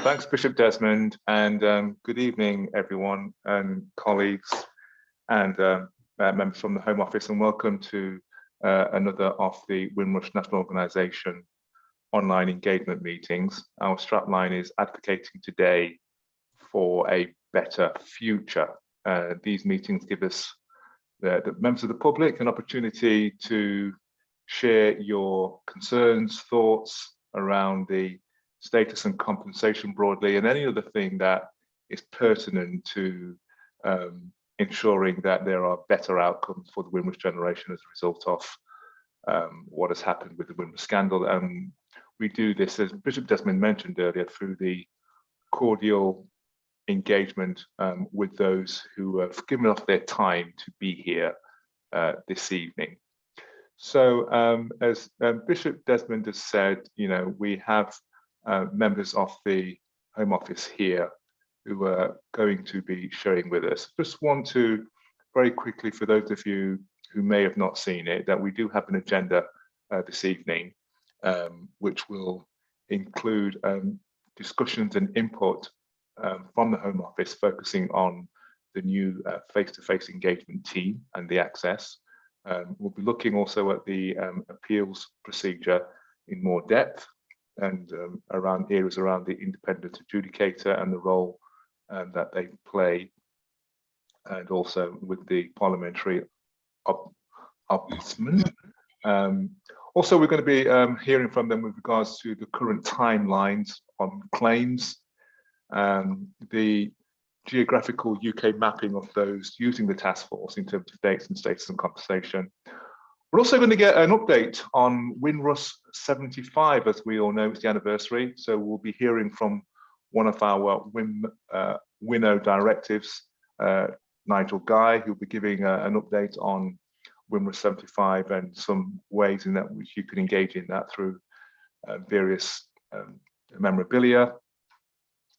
Thanks, Bishop Desmond, and good evening, everyone, and colleagues, and members from the Home Office, and welcome to another of the Windrush National Organisation online engagement meetings. Our strapline is advocating today for a better future. These meetings give us, the members of the public, an opportunity to share your concerns, thoughts around the status and compensation broadly, and any other thing that is pertinent to ensuring that there are better outcomes for the Windrush generation as a result of what has happened with the Windrush scandal. And we do this, as Bishop Desmond mentioned earlier, through the cordial engagement with those who have given up their time to be here this evening. So as Bishop Desmond has said, we have members of the Home Office here who are going to be sharing with us. Just want to very quickly, for those of you who may have not seen it, that we do have an agenda this evening, which will include discussions and input from the Home Office focusing on the new face-to-face engagement team and the access. We'll be looking also at the appeals procedure in more depth, and around areas around the independent adjudicator and the role that they play, and also with the parliamentary ombudsman. Also, we're going to be hearing from them with regards to the current timelines on claims, the geographical UK mapping of those using the task force in terms of dates and status and compensation. We're also going to get an update on Windrush 75, as we all know, it's the anniversary. So we'll be hearing from one of our WNO directives, Nigel Guy, who'll be giving an update on Windrush 75 and some ways in that which you can engage in that through various memorabilia.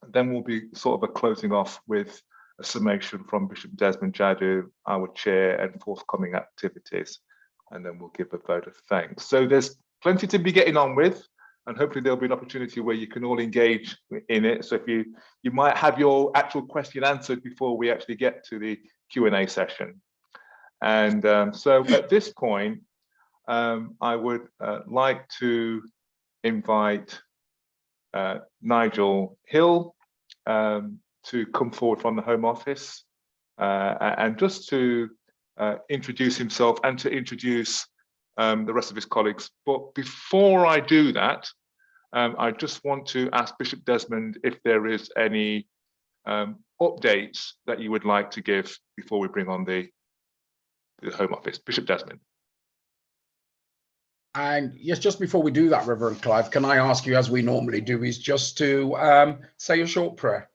And then we'll be sort of a closing off with a summation from Bishop Desmond Jadu, our chair, and forthcoming activities. And then we'll give a vote of thanks. So there's plenty to be getting on with, and hopefully there'll be an opportunity where you can all engage in it. So if you might have your actual question answered before we actually get to the Q&A session. And so at this point, I would like to invite Nigel Hill to come forward from the Home Office and just to introduce himself and to introduce the rest of his colleagues. But before I do that, I just want to ask Bishop Desmond if there is any updates that you would like to give before we bring on the Home Office. Bishop Desmond. And yes, just before we do that, Reverend Clive, can I ask you, as we normally do, is just to say a short prayer?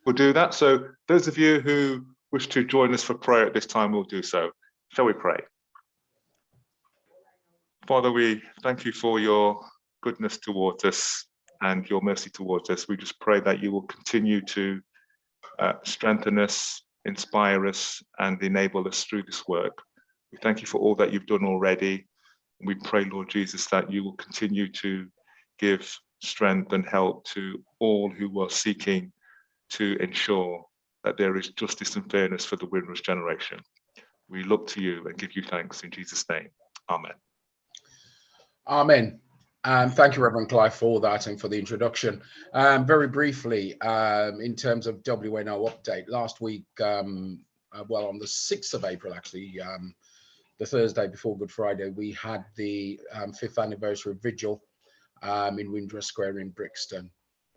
We'll do that. So those of you who wish to join us for prayer at this time will do so. Shall we pray? Father, we thank you for your goodness towards us and your mercy towards us. We just pray that you will continue to strengthen us, inspire us, and enable us through this work. We thank you for all that you've done already. We pray, Lord Jesus, that you will continue to give strength and help to all who are seeking to ensure that there is justice and fairness for the Windrush generation. We look to you and give you thanks in Jesus' name. Amen. Amen. Thank you, Reverend Clive, for that and for the introduction. Very briefly, in terms of WNO update, last week, well, on the 6th of April, actually, the Thursday before Good Friday, we had the 5th anniversary vigil in Windrush Square in Brixton.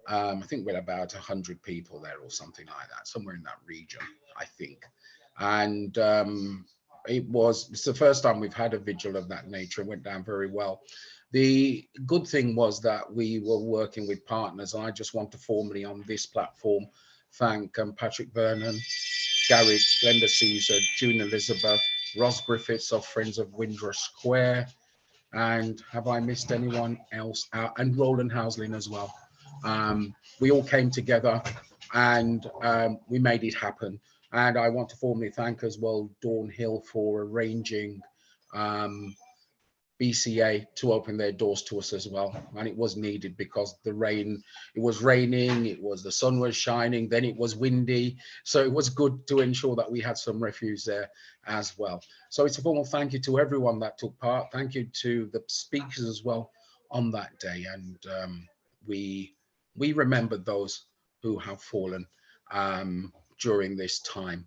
I think we had about 100 people there or something like that, somewhere in that region, I think. And it's the first time we've had a vigil of that nature. It went down very well. The good thing was that we were working with partners. I just want to formally on this platform thank Patrick Vernon, Garrett, Glenda Caesar, June Elizabeth, Ross Griffiths of Friends of Windrush Square, and have I missed anyone else out? And Roland Houslin as well. We all came together and we made it happen. And I want to formally thank as well Dawn Hill for arranging BCA to open their doors to us as well. And it was needed because it was raining, the sun was shining, then it was windy. So it was good to ensure that we had some refuge there as well. So it's a formal thank you to everyone that took part. Thank you to the speakers as well on that day. And we remember those who have fallen during this time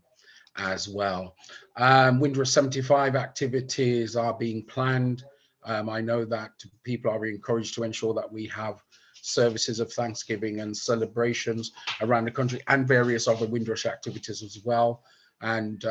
as well. Windrush 75 activities are being planned. I know that people are encouraged to ensure that we have services of Thanksgiving and celebrations around the country and various other Windrush activities as well. And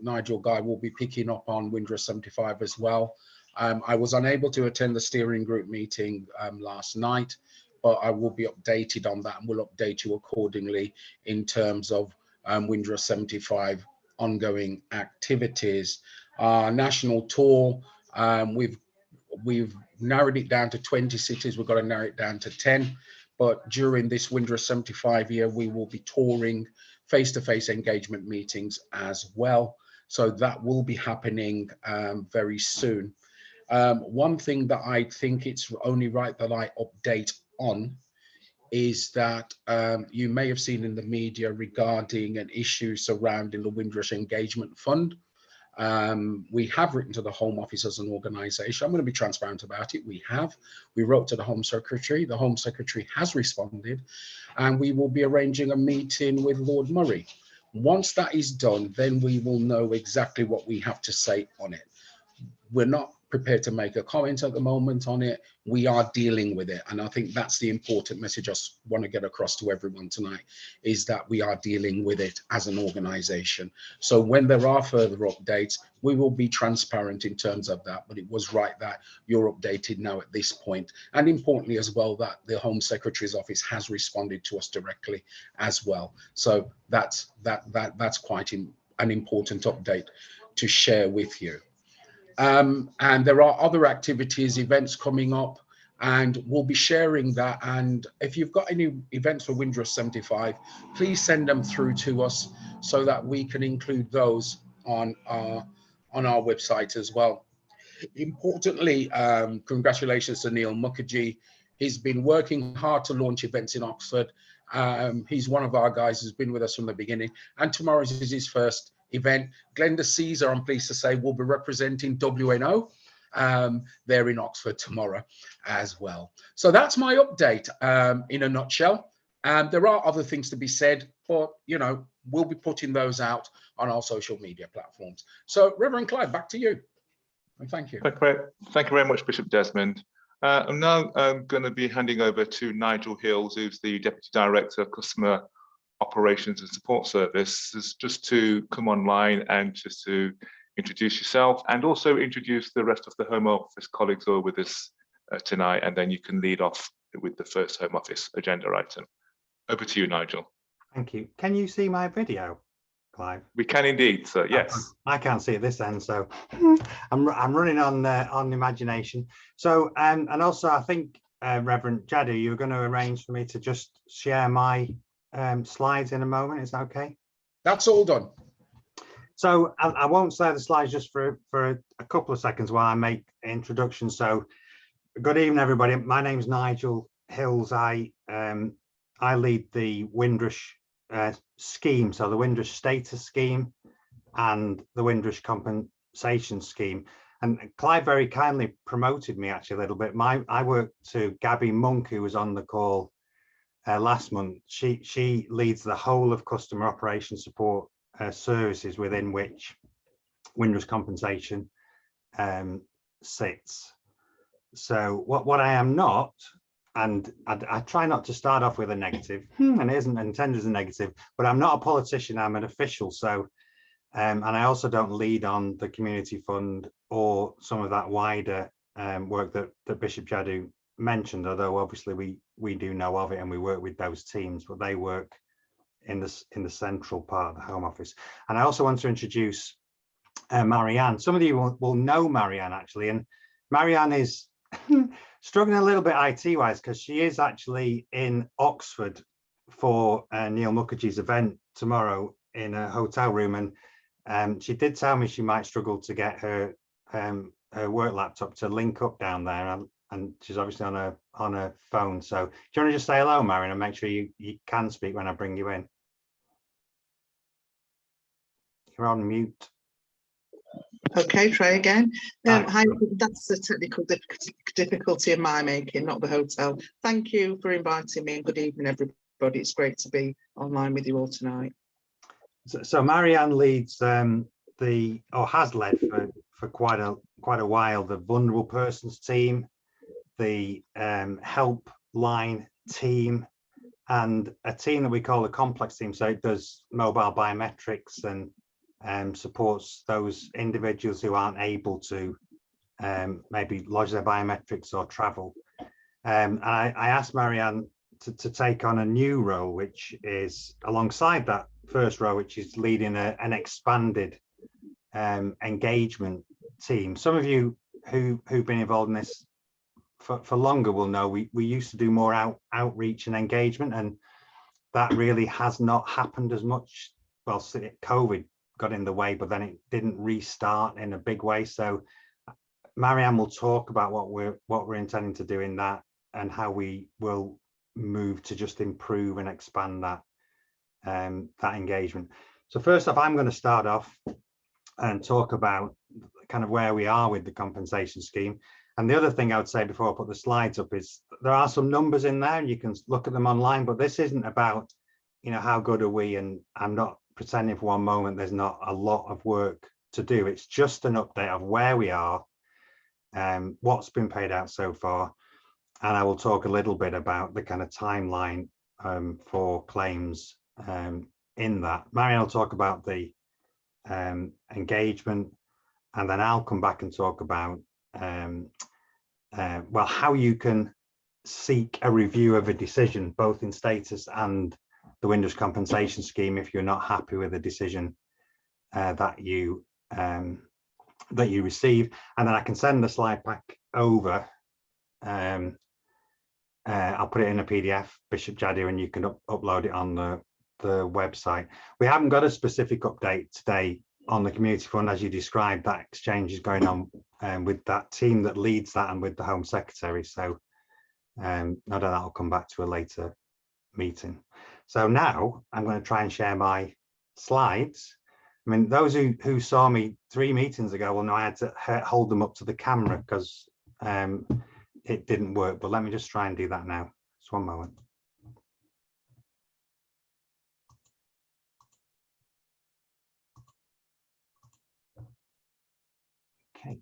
Nigel Guy will be picking up on Windrush 75 as well. I was unable to attend the steering group meeting last night, but I will be updated on that and will update you accordingly in terms of Windrush 75 ongoing activities. Our national tour, we've narrowed it down to 20 cities. We've got to narrow it down to 10. But during this Windrush 75 year, we will be touring face-to-face engagement meetings as well. So that will be happening very soon. One thing that I think it's only right that I update on is that you may have seen in the media regarding an issue surrounding the Windrush Engagement Fund. We have written to the Home Office as an organisation. I'm going to be transparent about it. We wrote to the Home Secretary. The Home Secretary has responded, and we will be arranging a meeting with Lord Murray. Once that is done, then we will know exactly what we have to say on it. We're not prepared to make a comment at the moment on it. We are dealing with it. And I think that's the important message I want to get across to everyone tonight, is that we are dealing with it as an organization. So when there are further updates, we will be transparent in terms of that. But it was right that you're updated now at this point. And importantly as well, that the Home Secretary's office has responded to us directly as well. So that's quite an important update to share with you. And there are other activities, events coming up, and we'll be sharing that. And if you've got any events for Windrush 75, please send them through to us so that we can include those on our website as well. Importantly, congratulations to Neil Mukherjee. He's been working hard to launch events in Oxford. He's one of our guys who's been with us from the beginning, and tomorrow is his first event. Glenda Caesar, I'm pleased to say, will be representing WNO there in Oxford tomorrow as well. So that's my update in a nutshell. There are other things to be said, but we'll be putting those out on our social media platforms. So Reverend Clive, back to you. And thank you. Thank you very much, Bishop Desmond. I'm now going to be handing over to Nigel Hills, who's the Deputy Director of Customer Operations and Support Services, just to come online and just to introduce yourself and also introduce the rest of the Home Office colleagues who are with us tonight, and then you can lead off with the first Home Office agenda item. Over to you, Nigel. Thank you. Can you see my video, Clive? We can indeed, sir. Yes. I can't see it this end, so I'm running on imagination. So and also I think Reverend Jadu, you were going to arrange for me to just share my slides in a moment. Is that okay? That's all done. So I won't share the slides just for a couple of seconds while I make the introduction. So good evening, everybody. My name's Nigel Hills. I lead the Windrush scheme, so the Windrush status scheme and the Windrush compensation scheme. And Clive very kindly promoted me actually a little bit. I work to Gabby Monk, who was on the call last month. She leads the whole of customer operations support services within which Windrush compensation sits. So what I am not, and I try not to start off with a negative, and it isn't intended as a negative, but I'm not a politician, I'm an official. So and I also don't lead on the community fund or some of that wider work that Bishop Jadu mentioned, although obviously we do know of it and we work with those teams, but they work in the central part of the Home Office. And I also want to introduce Marianne. Some of you will know Marianne actually, and Marianne is struggling a little bit IT-wise because she is actually in Oxford for Neil Mukherjee's event tomorrow in a hotel room, and she did tell me she might struggle to get her her work laptop to link up down there, and she's obviously on her phone. So do you want to just say hello, Marion, and make sure you can speak when I bring you in? You're on mute. Okay, try again. Hi, that's a technical difficulty of my making, not the hotel. Thank you for inviting me, and good evening, everybody. It's great to be online with you all tonight. So Marianne leads has led for quite a while the vulnerable persons team, the helpline team, and a team that we call the complex team. So it does mobile biometrics and supports those individuals who aren't able to maybe lodge their biometrics or travel. And I asked Marianne to take on a new role, which is alongside that first role, which is leading an expanded engagement team. Some of you who've been involved in this for longer will know we used to do more outreach and engagement, and that really has not happened as much. Well, COVID got in the way, but then it didn't restart in a big way. So Marianne will talk about what we're intending to do in that, and how we will move to just improve and expand that engagement. So first off, I'm going to start off and talk about kind of where we are with the compensation scheme. And the other thing I would say before I put the slides up is there are some numbers in there and you can look at them online, but this isn't about, how good are we, and I'm not pretending for one moment there's not a lot of work to do. It's just an update of where we are, what's been paid out so far, and I will talk a little bit about the kind of timeline for claims in that. Marianne will talk about the engagement, and then I'll come back and talk about well, how you can seek a review of a decision, both in status and the Windrush compensation scheme, if you're not happy with the decision that you receive. And then I can send the slide pack over. I'll put it in a PDF, Bishop Jadu, and you can upload it on the website. We haven't got a specific update today on the community fund. As you described, that exchange is going on with that team that leads that and with the Home Secretary. So no doubt I'll come back to a later meeting. So now I'm going to try and share my slides. I mean, those who saw me 3 meetings ago will know I had to hold them up to the camera because it didn't work, but let me just try and do that now. Just one moment. Okay.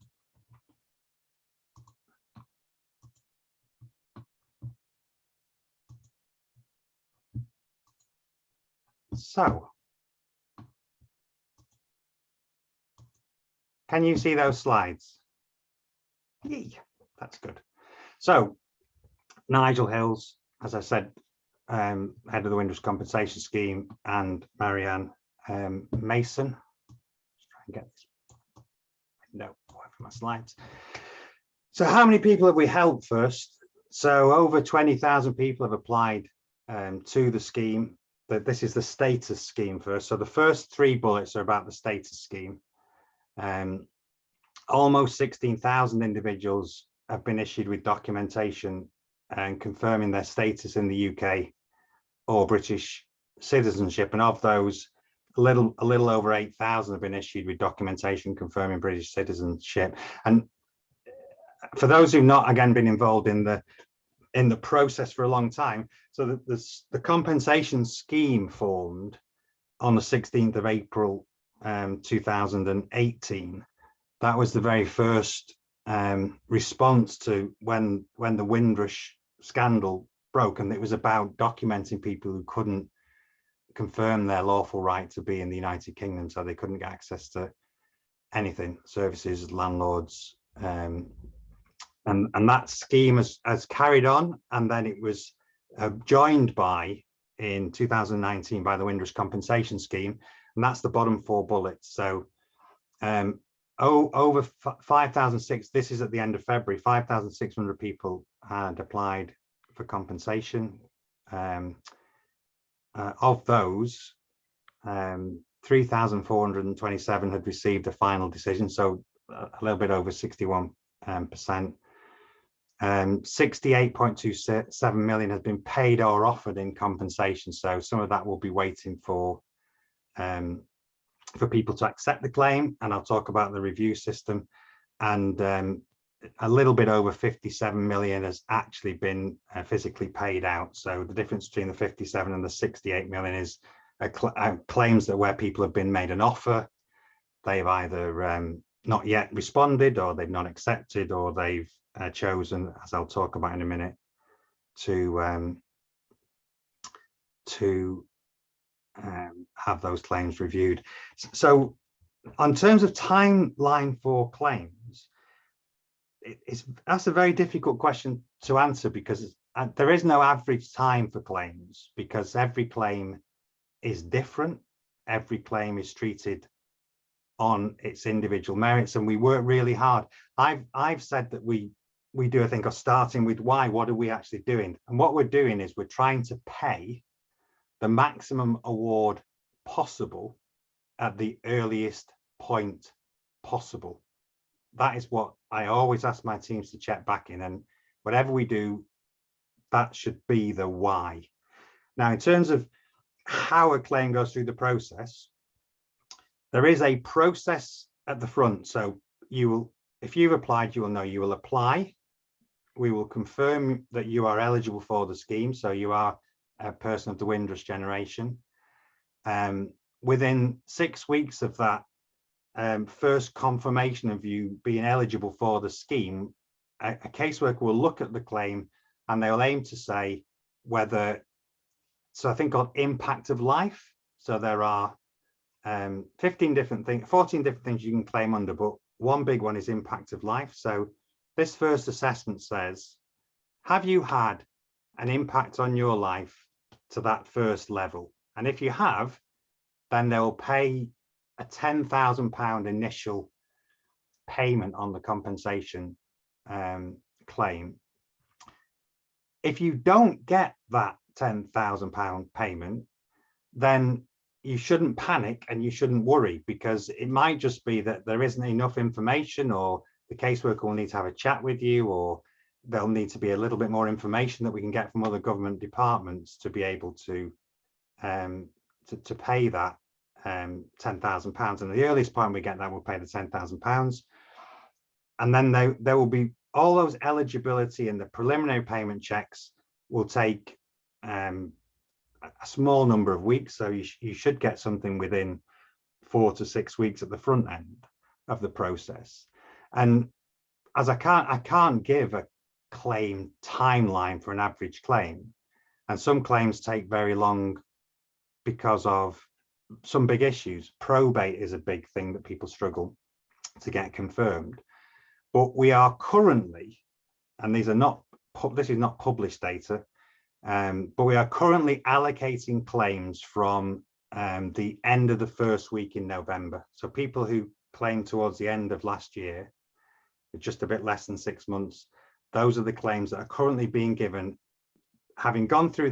So, can you see those slides? Yay, that's good. So, Nigel Hills, as I said, head of the Windrush compensation scheme, and Marianne Mason. Let's try and get this window away from my slides. So, how many people have we helped first? So, over 20,000 people have applied to the scheme. But this is the status scheme first. So the first 3 bullets are about the status scheme. Almost 16,000 individuals have been issued with documentation and confirming their status in the UK or British citizenship. And of those, a little over 8,000 have been issued with documentation confirming British citizenship. And for those who've not, again, been involved in the process for a long time, so the compensation scheme formed on the 16th of April 2018. That was the very first response to when the Windrush scandal broke, and it was about documenting people who couldn't confirm their lawful right to be in the United Kingdom, so they couldn't get access to anything, services, landlords, and that scheme has carried on, and then it was joined in 2019 by the Windrush compensation scheme, and that's the bottom 4 bullets. So over 5,006, this is at the end of February, 5,600 people had applied for compensation. Of those, 3,427 had received a final decision. So a little bit over 61%. 68.27 million has been paid or offered in compensation. So some of that will be waiting for people to accept the claim, and I'll talk about the review system. And a little bit over 57 million has actually been physically paid out. So the difference between the 57 and the 68 million is claims that where people have been made an offer, they've either not yet responded, or they've not accepted, or they've chosen, as I'll talk about in a minute, to have those claims reviewed. So in terms of timeline for claims, that's a very difficult question to answer, because there is no average time for claims, because every claim is different. Every claim is treated on its individual merits, and we work really hard. I've said that we do a thing of starting with why. What are we actually doing? And what we're doing is we're trying to pay the maximum award possible at the earliest point possible. That is what I always ask my teams to check back in, and whatever we do, that should be the why. Now, in terms of how a claim goes through the process, there is a process at the front. So you will, if you've applied, you will know you will apply. We will confirm that you are eligible for the scheme, so you are a person of the Windrush generation. Within 6 weeks of that first confirmation of you being eligible for the scheme, a caseworker will look at the claim, and they'll aim to say whether, so I think called impact of life. So there are 14 different things you can claim under, but one big one is impact of life. So this first assessment says, have you had an impact on your life to that first level? And if you have, then they'll pay a £10,000 initial payment on the compensation claim. If you don't get that £10,000 payment, then you shouldn't panic and you shouldn't worry, because it might just be that there isn't enough information, or the caseworker will need to have a chat with you, or there'll need to be a little bit more information that we can get from other government departments to be able to pay that £10,000. And the earliest point we get that, we'll pay the £10,000. And then there will be all those eligibility and the preliminary payment checks will take a small number of weeks. So you should get something within 4 to 6 weeks at the front end of the process. And as I can't give a claim timeline for an average claim, and some claims take very long because of some big issues. Probate is a big thing that people struggle to get confirmed. But we are currently, and this is not published data, but we are currently allocating claims from the end of the first week in November. So people who claimed towards the end of last year, just a bit less than 6 months, those are the claims that are currently being given, having gone through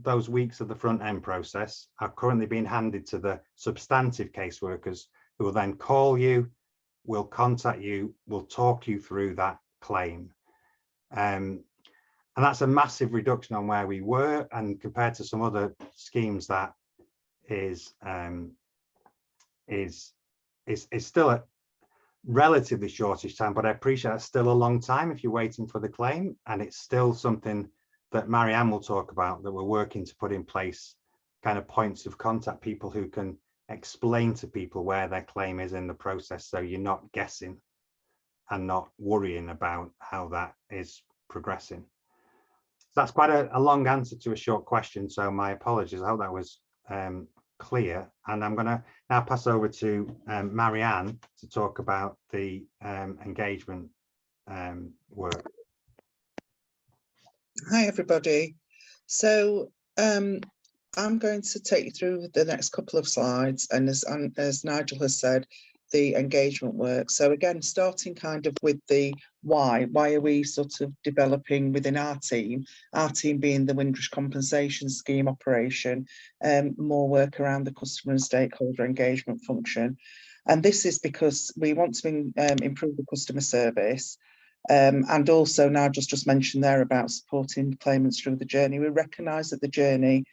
those weeks of the front end process, are currently being handed to the substantive caseworkers, who will then call you, will contact you, will talk you through that claim. And that's a massive reduction on where we were, and compared to some other schemes, that is still a relatively shortish time, but I appreciate it's still a long time if you're waiting for the claim, and it's still something that Marianne will talk about, that we're working to put in place, kind of points of contact, people who can explain to people where their claim is in the process, so you're not guessing and not worrying about how that is progressing. So that's quite a long answer to a short question, so my apologies. I hope that was clear, and I'm going to now pass over to Marianne to talk about the engagement work. Hi everybody. So I'm going to take you through the next couple of slides, and as Nigel has said, the engagement work. So again, starting kind of with the why are we sort of developing within our team being the Windrush Compensation Scheme operation, more work around the customer and stakeholder engagement function. And this is because we want to improve the customer service. And also now just mentioned there about supporting claimants through the journey. We recognise that the journey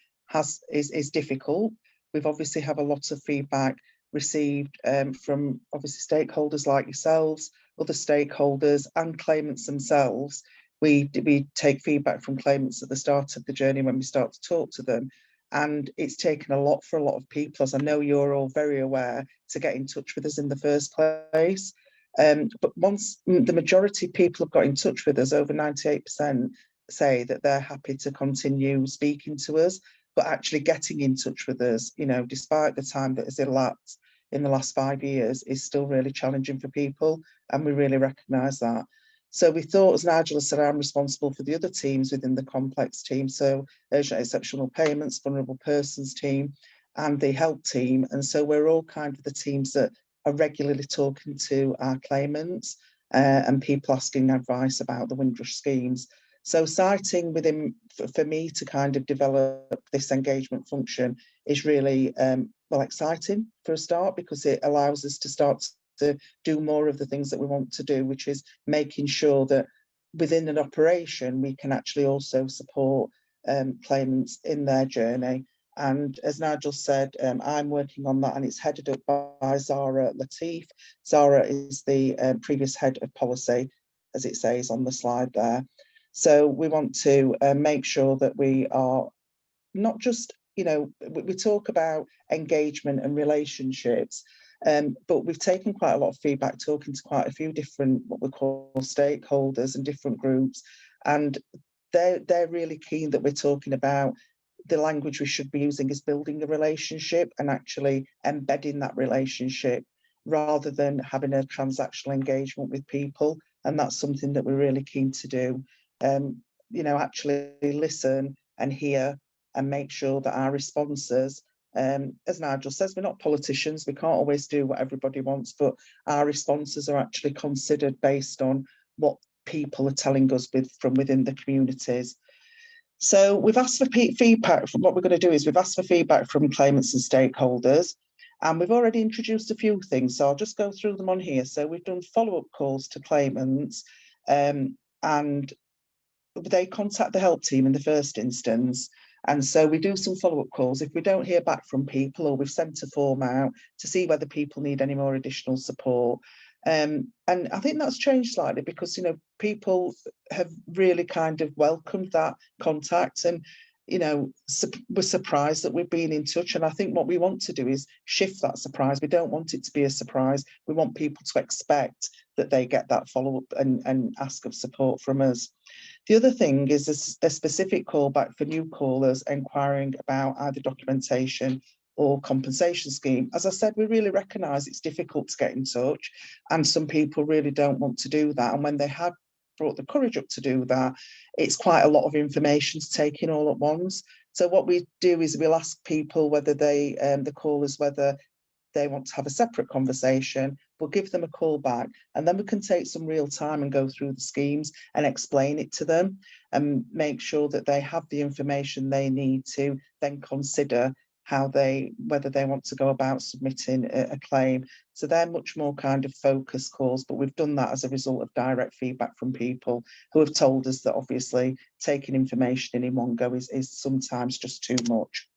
is difficult. We've obviously have a lot of feedback received from obviously stakeholders like yourselves, other stakeholders and claimants themselves. We take feedback from claimants at the start of the journey when we start to talk to them. And it's taken a lot for a lot of people, as I know you're all very aware, to get in touch with us in the first place. But once the majority of people have got in touch with us, over 98% say that they're happy to continue speaking to us, but actually getting in touch with us, you know, despite the time that has elapsed in the last 5 years, is still really challenging for people, and we really recognise that. So we thought, as Nigel said, I'm responsible for the other teams within the complex team, so urgent exceptional payments, vulnerable persons team, and the help team. And so we're all kind of the teams that are regularly talking to our claimants and people asking advice about the Windrush schemes. So citing within, for me to kind of develop this engagement function is really well, exciting for a start, because it allows us to start to do more of the things that we want to do, which is making sure that within an operation we can actually also support claimants in their journey. And as Nigel said, I'm working on that, and it's headed up by Zara Latif. Zara is the previous head of policy, as it says on the slide there. So we want to make sure that we are not just, you know, we talk about engagement and relationships, but we've taken quite a lot of feedback talking to quite a few different, what we call stakeholders and different groups. And they're really keen that we're talking about the language we should be using is building a relationship and actually embedding that relationship rather than having a transactional engagement with people. And that's something that we're really keen to do. You know, actually listen and hear and make sure that our responses, as Nigel says, we're not politicians, we can't always do what everybody wants, but our responses are actually considered based on what people are telling us from within the communities. So we've asked for feedback. What we're going to do is we've asked for feedback from claimants and stakeholders, and we've already introduced a few things, so I'll just go through them on here. So we've done follow-up calls to claimants, and they contact the help team in the first instance. And so we do some follow-up calls. If we don't hear back from people, or we've sent a form out to see whether people need any more additional support. And I think that's changed slightly because, you know, people have really kind of welcomed that contact and, you know, we're surprised that we've been in touch. And I think what we want to do is shift that surprise. We don't want it to be a surprise. We want people to expect that they get that follow-up and ask of support from us. The other thing is a specific callback for new callers inquiring about either documentation or compensation scheme. As I said, we really recognise it's difficult to get in touch, and some people really don't want to do that. And when they have brought the courage up to do that, it's quite a lot of information to take in all at once. So what we do is we'll ask people whether they, the callers, whether they want to have a separate conversation. We'll give them a call back, and then we can take some real time and go through the schemes and explain it to them and make sure that they have the information they need to then consider whether they want to go about submitting a claim. So they're much more kind of focused calls, but we've done that as a result of direct feedback from people who have told us that obviously taking information in one go is sometimes just too much.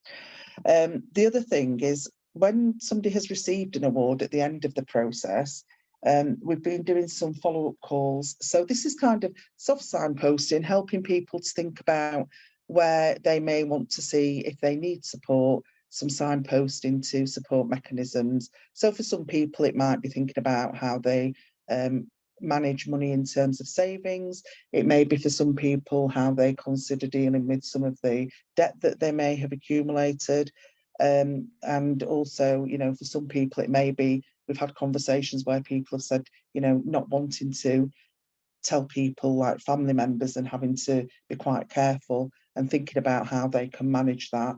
The other thing is when somebody has received an award at the end of the process, we've been doing some follow-up calls. So this is kind of soft signposting, helping people to think about where they may want to see if they need support, some signposting to support mechanisms. So for some people, it might be thinking about how they manage money in terms of savings. It may be for some people how they consider dealing with some of the debt that they may have accumulated. And also, you know, for some people, it may be, we've had conversations where people have said, you know, not wanting to tell people like family members and having to be quite careful and thinking about how they can manage that.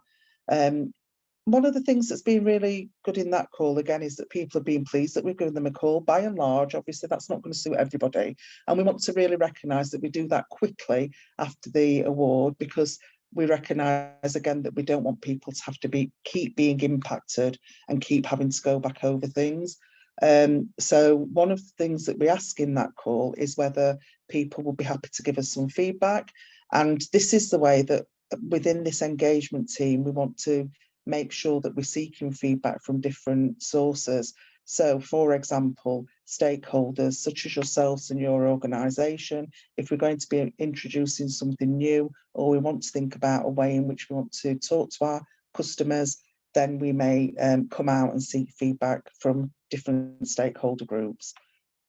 One of the things that's been really good in that call, again, is that people have been pleased that we've given them a call. By and large, obviously, that's not going to suit everybody. And we want to really recognise that we do that quickly after the award, because we recognise, again, that we don't want people to have to keep being impacted and keep having to go back over things. So one of the things that we ask in that call is whether people will be happy to give us some feedback. And this is the way that within this engagement team, we want to make sure that we're seeking feedback from different sources. So, for example, stakeholders such as yourselves and your organisation, if we're going to be introducing something new, or we want to think about a way in which we want to talk to our customers, then we may come out and seek feedback from different stakeholder groups.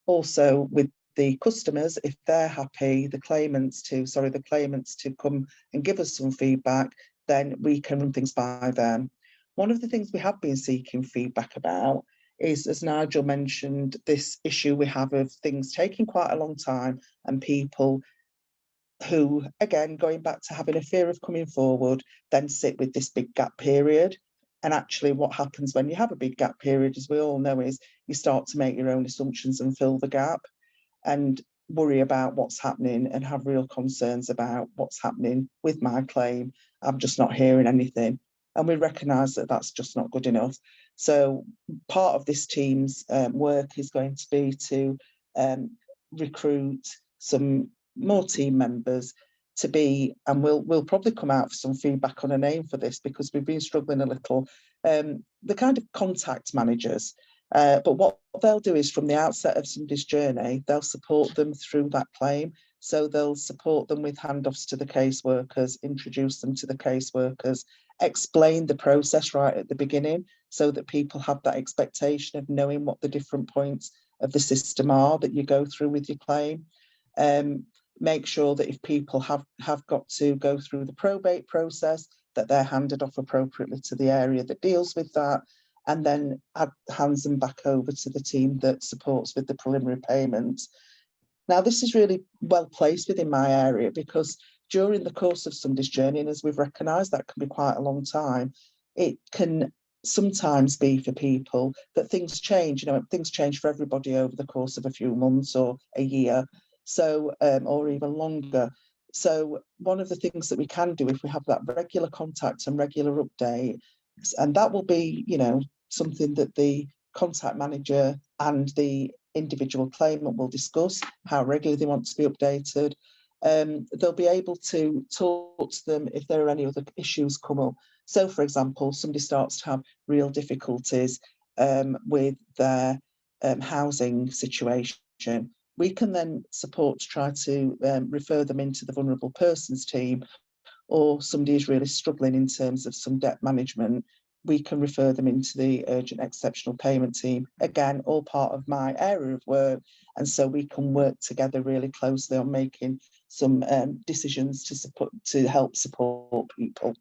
Also, with the customers, if they're happy, the claimants to come and give us some feedback, then we can run things by them. One of the things we have been seeking feedback about is, as Nigel mentioned, this issue we have of things taking quite a long time and people who, again, going back to having a fear of coming forward, then sit with this big gap period. And actually what happens when you have a big gap period, as we all know, is you start to make your own assumptions and fill the gap and worry about what's happening and have real concerns about what's happening with my claim. I'm just not hearing anything. And we recognise that that's just not good enough. So part of this team's work is going to be to recruit some more team members to be, and we'll probably come out for some feedback on a name for this because we've been struggling a little, the kind of contact managers. But what they'll do is from the outset of somebody's journey, they'll support them through that claim. So they'll support them with handoffs to the caseworkers, introduce them to the caseworkers, explain the process right at the beginning so that people have that expectation of knowing what the different points of the system are that you go through with your claim. Make sure that if people have got to go through the probate process, that they're handed off appropriately to the area that deals with that, and then hands them back over to the team that supports with the preliminary payments. Now, this is really well placed within my area because during the course of somebody's journey, and as we've recognised, that can be quite a long time, it can sometimes be for people that things change. Things change for everybody over the course of a few months or a year, so or even longer. So one of the things that we can do if we have that regular contact and regular update, and that will be, something that the contact manager and the individual claimant will discuss, how regularly they want to be updated. They'll be able to talk to them if there are any other issues come up. So, for example, somebody starts to have real difficulties with their housing situation. We can then support to try to refer them into the vulnerable persons team, or somebody is really struggling in terms of some debt management, we can refer them into the urgent exceptional payment team. Again, all part of my area of work. And so we can work together really closely on making some decisions to help support people.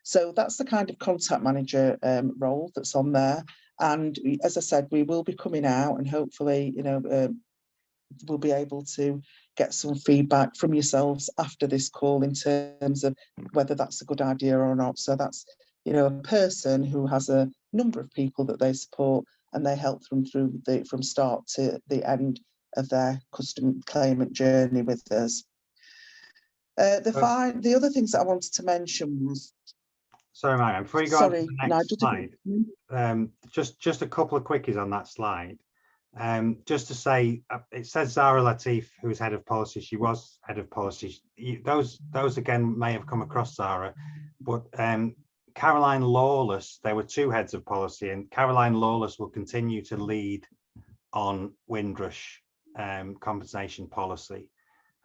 So that's the kind of contact manager role that's on there. And as I said, we will be coming out and hopefully, we'll be able to get some feedback from yourselves after this call in terms of whether that's a good idea or not. So that's, a person who has a number of people that they support and they help them through from start to the end of their custom claimant journey with us. The other things that I wanted to mention was. Sorry, Marianne, before you go on to the next slide, just a couple of quickies on that slide. Just to say, it says Zara Latif, who's head of policy. She was head of policy. Those again may have come across Zara, but Caroline Lawless, there were two heads of policy, and Caroline Lawless will continue to lead on Windrush compensation policy.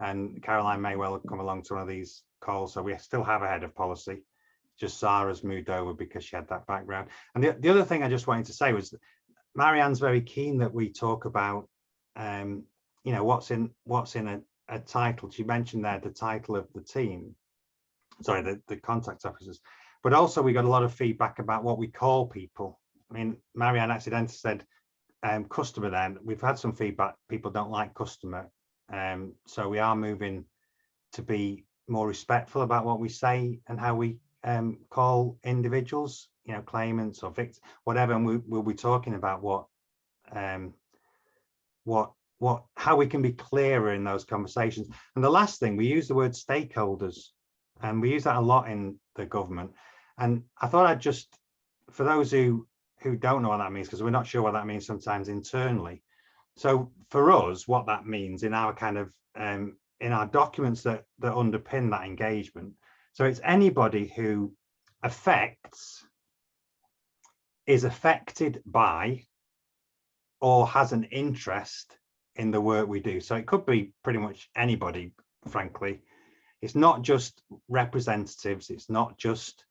And Caroline may well have come along to one of these calls, so we still have a head of policy. Just Zara's moved over because she had that background. And the other thing I just wanted to say was that Marianne's very keen that we talk about, what's in a title. She mentioned there the title of the team, sorry, the contact officers, but also we got a lot of feedback about what we call people. I mean, Marianne accidentally said customer then. We've had some feedback, people don't like customer. So we are moving to be more respectful about what we say and how we call individuals, claimants or victims, whatever, and we'll be talking about how we can be clearer in those conversations. And the last thing, we use the word stakeholders, and we use that a lot in the government. And I thought I'd just, for those who who don't know what that means, because we're not sure what that means sometimes internally. So for us, what that means in our kind of in our documents that underpin that engagement, so it's anybody who is affected by or has an interest in the work we do. So it could be pretty much anybody, frankly. It's not just representatives, it's not just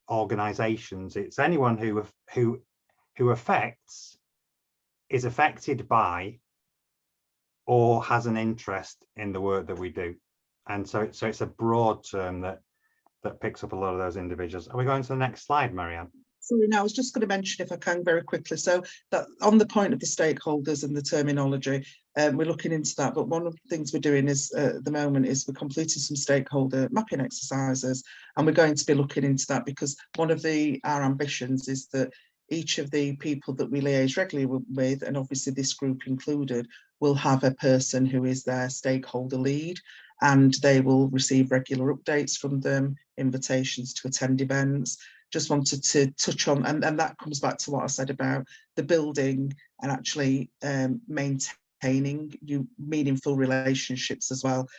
organizations, it's anyone who is affected by or has an interest in the work that we do. And so it's a broad term that picks up a lot of those individuals. Are we going to the next slide, Marianne? Sorry, no, I was just going to mention, if I can, very quickly. So that on the point of the stakeholders and the terminology, we're looking into that. But one of the things we're doing is at the moment is we're completing some stakeholder mapping exercises, and we're going to be looking into that, because one of our ambitions is that each of the people that we liaise regularly with, and obviously this group included, will have a person who is their stakeholder lead, and they will receive regular updates from them, invitations to attend events. Just wanted to touch on, and that comes back to what I said about the building and actually maintaining meaningful relationships as well.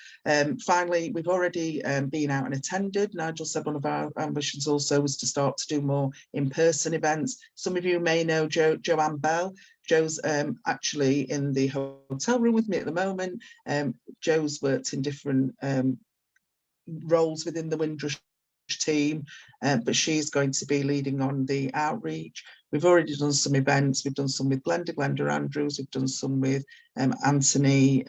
Finally, we've already been out and attended. Nigel said one of our ambitions also was to start to do more in-person events. Some of you may know Joanne Bell. Joe's actually in the hotel room with me at the moment. Joe's worked in different roles within the Windrush team, but she's going to be leading on the outreach. We've already done some events. We've done some with Glenda Andrews. We've done some with Anthony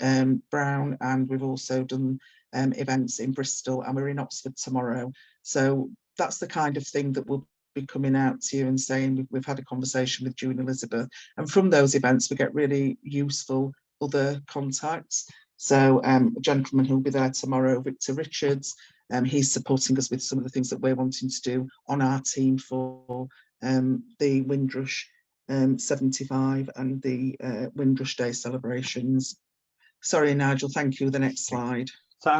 Brown, and we've also done events in Bristol, and we're in Oxford tomorrow. So that's the kind of thing that will be coming out to you and saying we've had a conversation with June Elizabeth, and from those events we get really useful other contacts. So a gentleman who'll be there tomorrow, Victor Richards, he's supporting us with some of the things that we're wanting to do on our team for the Windrush 75 and the Windrush Day celebrations. Sorry, Nigel, thank you. The next slide. So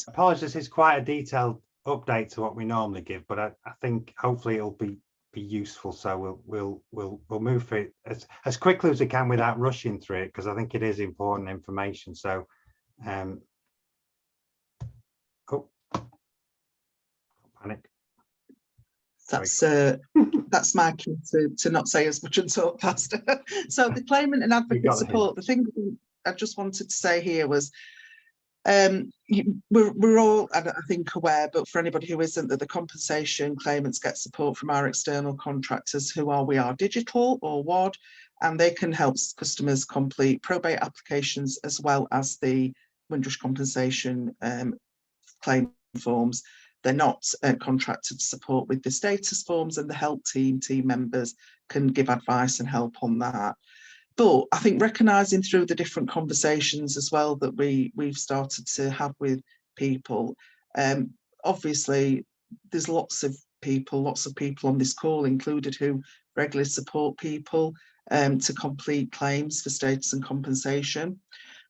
apologies, it's quite a detailed update to what we normally give, but I think hopefully it'll be useful. So we'll move through it as quickly as we can without rushing through it, because I think it is important information. So panic. That's my key to not say as much and talk faster. So the claimant and advocate support, the thing I just wanted to say here was we're all, I think, aware, but for anybody who isn't, that the compensation claimants get support from our external contractors who are We Are Digital, or WAD, and they can help customers complete probate applications as well as the Windrush compensation claim forms. They're not contracted to support with the status forms, and the help team members can give advice and help on that. But I think recognising through the different conversations as well that we've started to have with people, obviously there's lots of people on this call included who regularly support people to complete claims for status and compensation.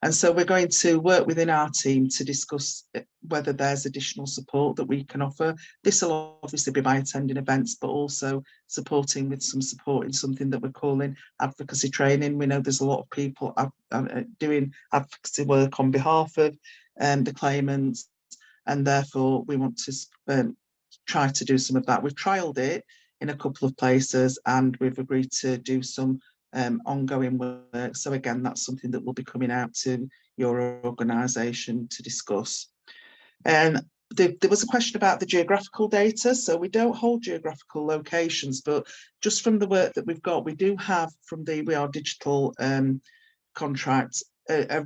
And so we're going to work within our team to discuss whether there's additional support that we can offer. This will obviously be by attending events, but also supporting with some support in something that we're calling advocacy training. We know there's a lot of people doing advocacy work on behalf of the claimants, and therefore we want to try to do some of that. We've trialled it in a couple of places, and we've agreed to do some ongoing work. So again, that's something that will be coming out to your organisation to discuss. And there was a question about the geographical data. So we don't hold geographical locations, but just from the work that we've got, we do have from the We Are Digital contract a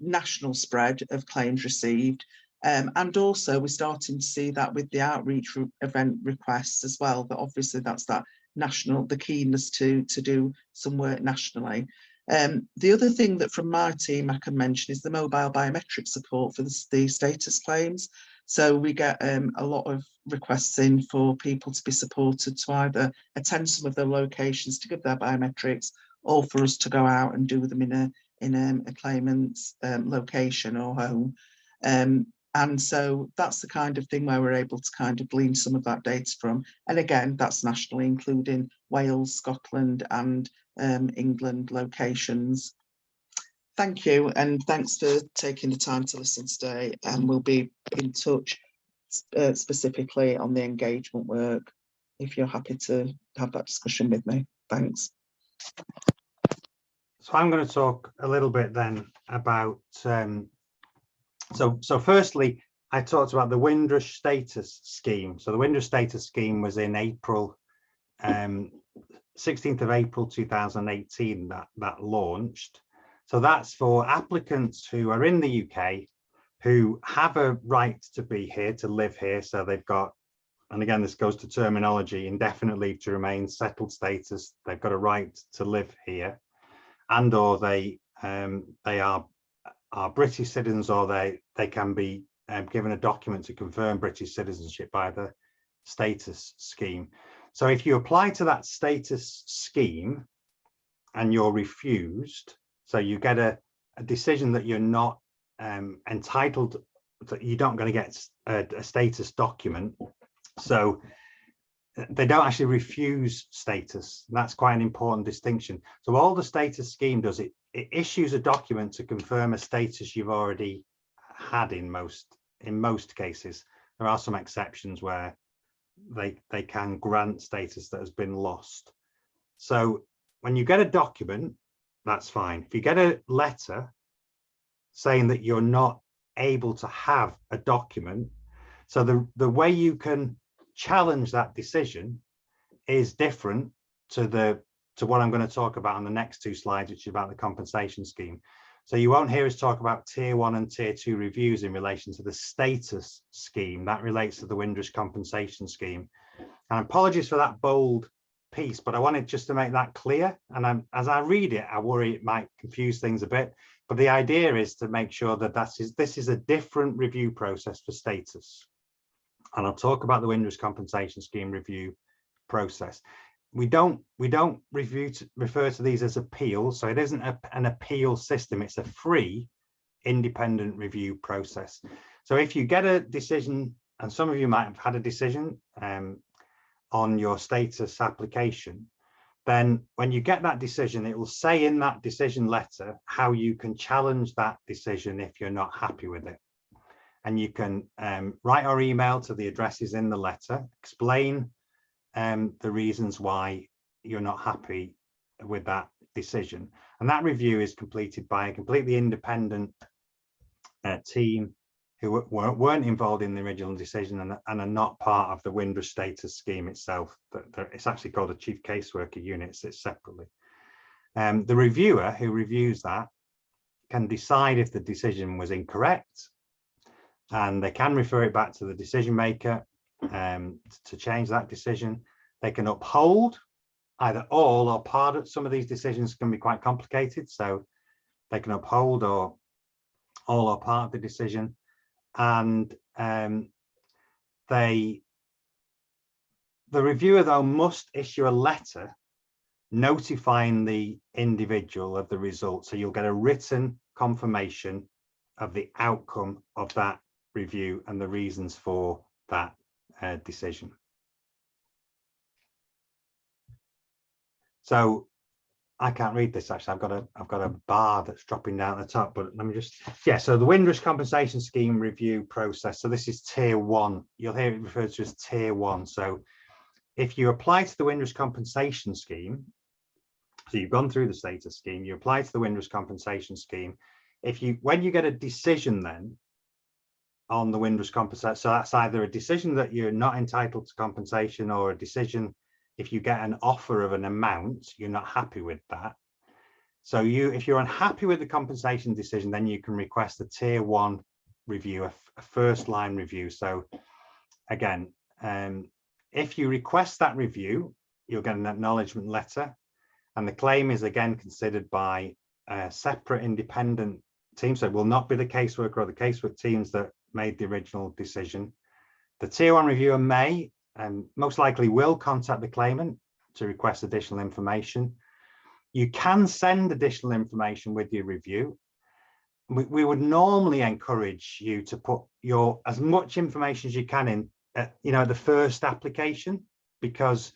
national spread of claims received. And also we're starting to see that with the outreach event requests as well, but obviously that's that national, the keenness to do some work nationally. The other thing that from my team I can mention is the mobile biometric support for the status claims. So we get a lot of requests in for people to be supported to either attend some of their locations to give their biometrics, or for us to go out and do them in a claimant's location or home. And so that's the kind of thing where we're able to kind of glean some of that data from. And again, that's nationally, including Wales, Scotland and England locations. Thank you, and thanks for taking the time to listen today. And we'll be in touch specifically on the engagement work if you're happy to have that discussion with me. Thanks. So I'm going to talk a little bit then about, so firstly, I talked about the Windrush status scheme. So the Windrush status scheme was in April, 16th of April 2018 that launched. So that's for applicants who are in the UK who have a right to be here, to live here. So they've got, and again, this goes to terminology, indefinite leave to remain, settled status. They've got a right to live here, and or they are British citizens, or they can be given a document to confirm British citizenship by the status scheme. So if you apply to that status scheme and you're refused, so you get a decision that you're not entitled, that you're not going to get a status document. So they don't actually refuse status. That's quite an important distinction. So all the status scheme does, it issues a document to confirm a status you've already had in most cases. There are some exceptions where they can grant status that has been lost. So when you get a document, that's fine. If you get a letter saying that you're not able to have a document, so the way you can challenge that decision is different to what I'm going to talk about on the next two slides, which is about the compensation scheme. So you won't hear us talk about tier 1 and tier 2 reviews in relation to the status scheme. That relates to the Windrush compensation scheme. And apologies for that bold piece, but I wanted just to make that clear. And as I read it, I worry it might confuse things a bit. But the idea is to make sure that this is a different review process for status. And I'll talk about the Windrush compensation scheme review process. We don't refer to these as appeals, so it isn't an appeal system. It's a free independent review process. So if you get a decision, and some of you might have had a decision on your status application, then when you get that decision, it will say in that decision letter how you can challenge that decision if you're not happy with it. And you can write or email to the addresses in the letter, explain the reasons why you're not happy with that decision. And that review is completed by a completely independent team who weren't involved in the original decision and are not part of the Windrush status scheme itself. It's actually called a chief caseworker unit, sits separately. The reviewer who reviews that can decide if the decision was incorrect, and they can refer it back to the decision maker to change that decision. They can uphold either all or part of. Some of these decisions can be quite complicated, so they can uphold or all or part of the decision. And the reviewer, though, must issue a letter notifying the individual of the result. So you'll get a written confirmation of the outcome of that review and the reasons for that decision. So I can't read this actually. I've got a bar that's dropping down at the top, but let me just, yeah. So the Windrush compensation scheme review process. So this is tier 1. You'll hear it referred to as tier 1. So if you apply to the Windrush compensation scheme, so you've gone through the status scheme, you apply to the Windrush compensation scheme. When you get a decision then on the Windrush compensation, so that's either a decision that you're not entitled to compensation, or a decision if you get an offer of an amount, you're not happy with that. So if you're unhappy with the compensation decision, then you can request a tier 1 review, a first line review. So again, if you request that review, you'll get an acknowledgement letter, and the claim is again considered by a separate independent team. So it will not be the caseworker or the casework teams that made the original decision. The tier 1 reviewer may, and most likely will, contact the claimant to request additional information. You can send additional information with your review. We would normally encourage you to put your as much information as you can in, the first application, because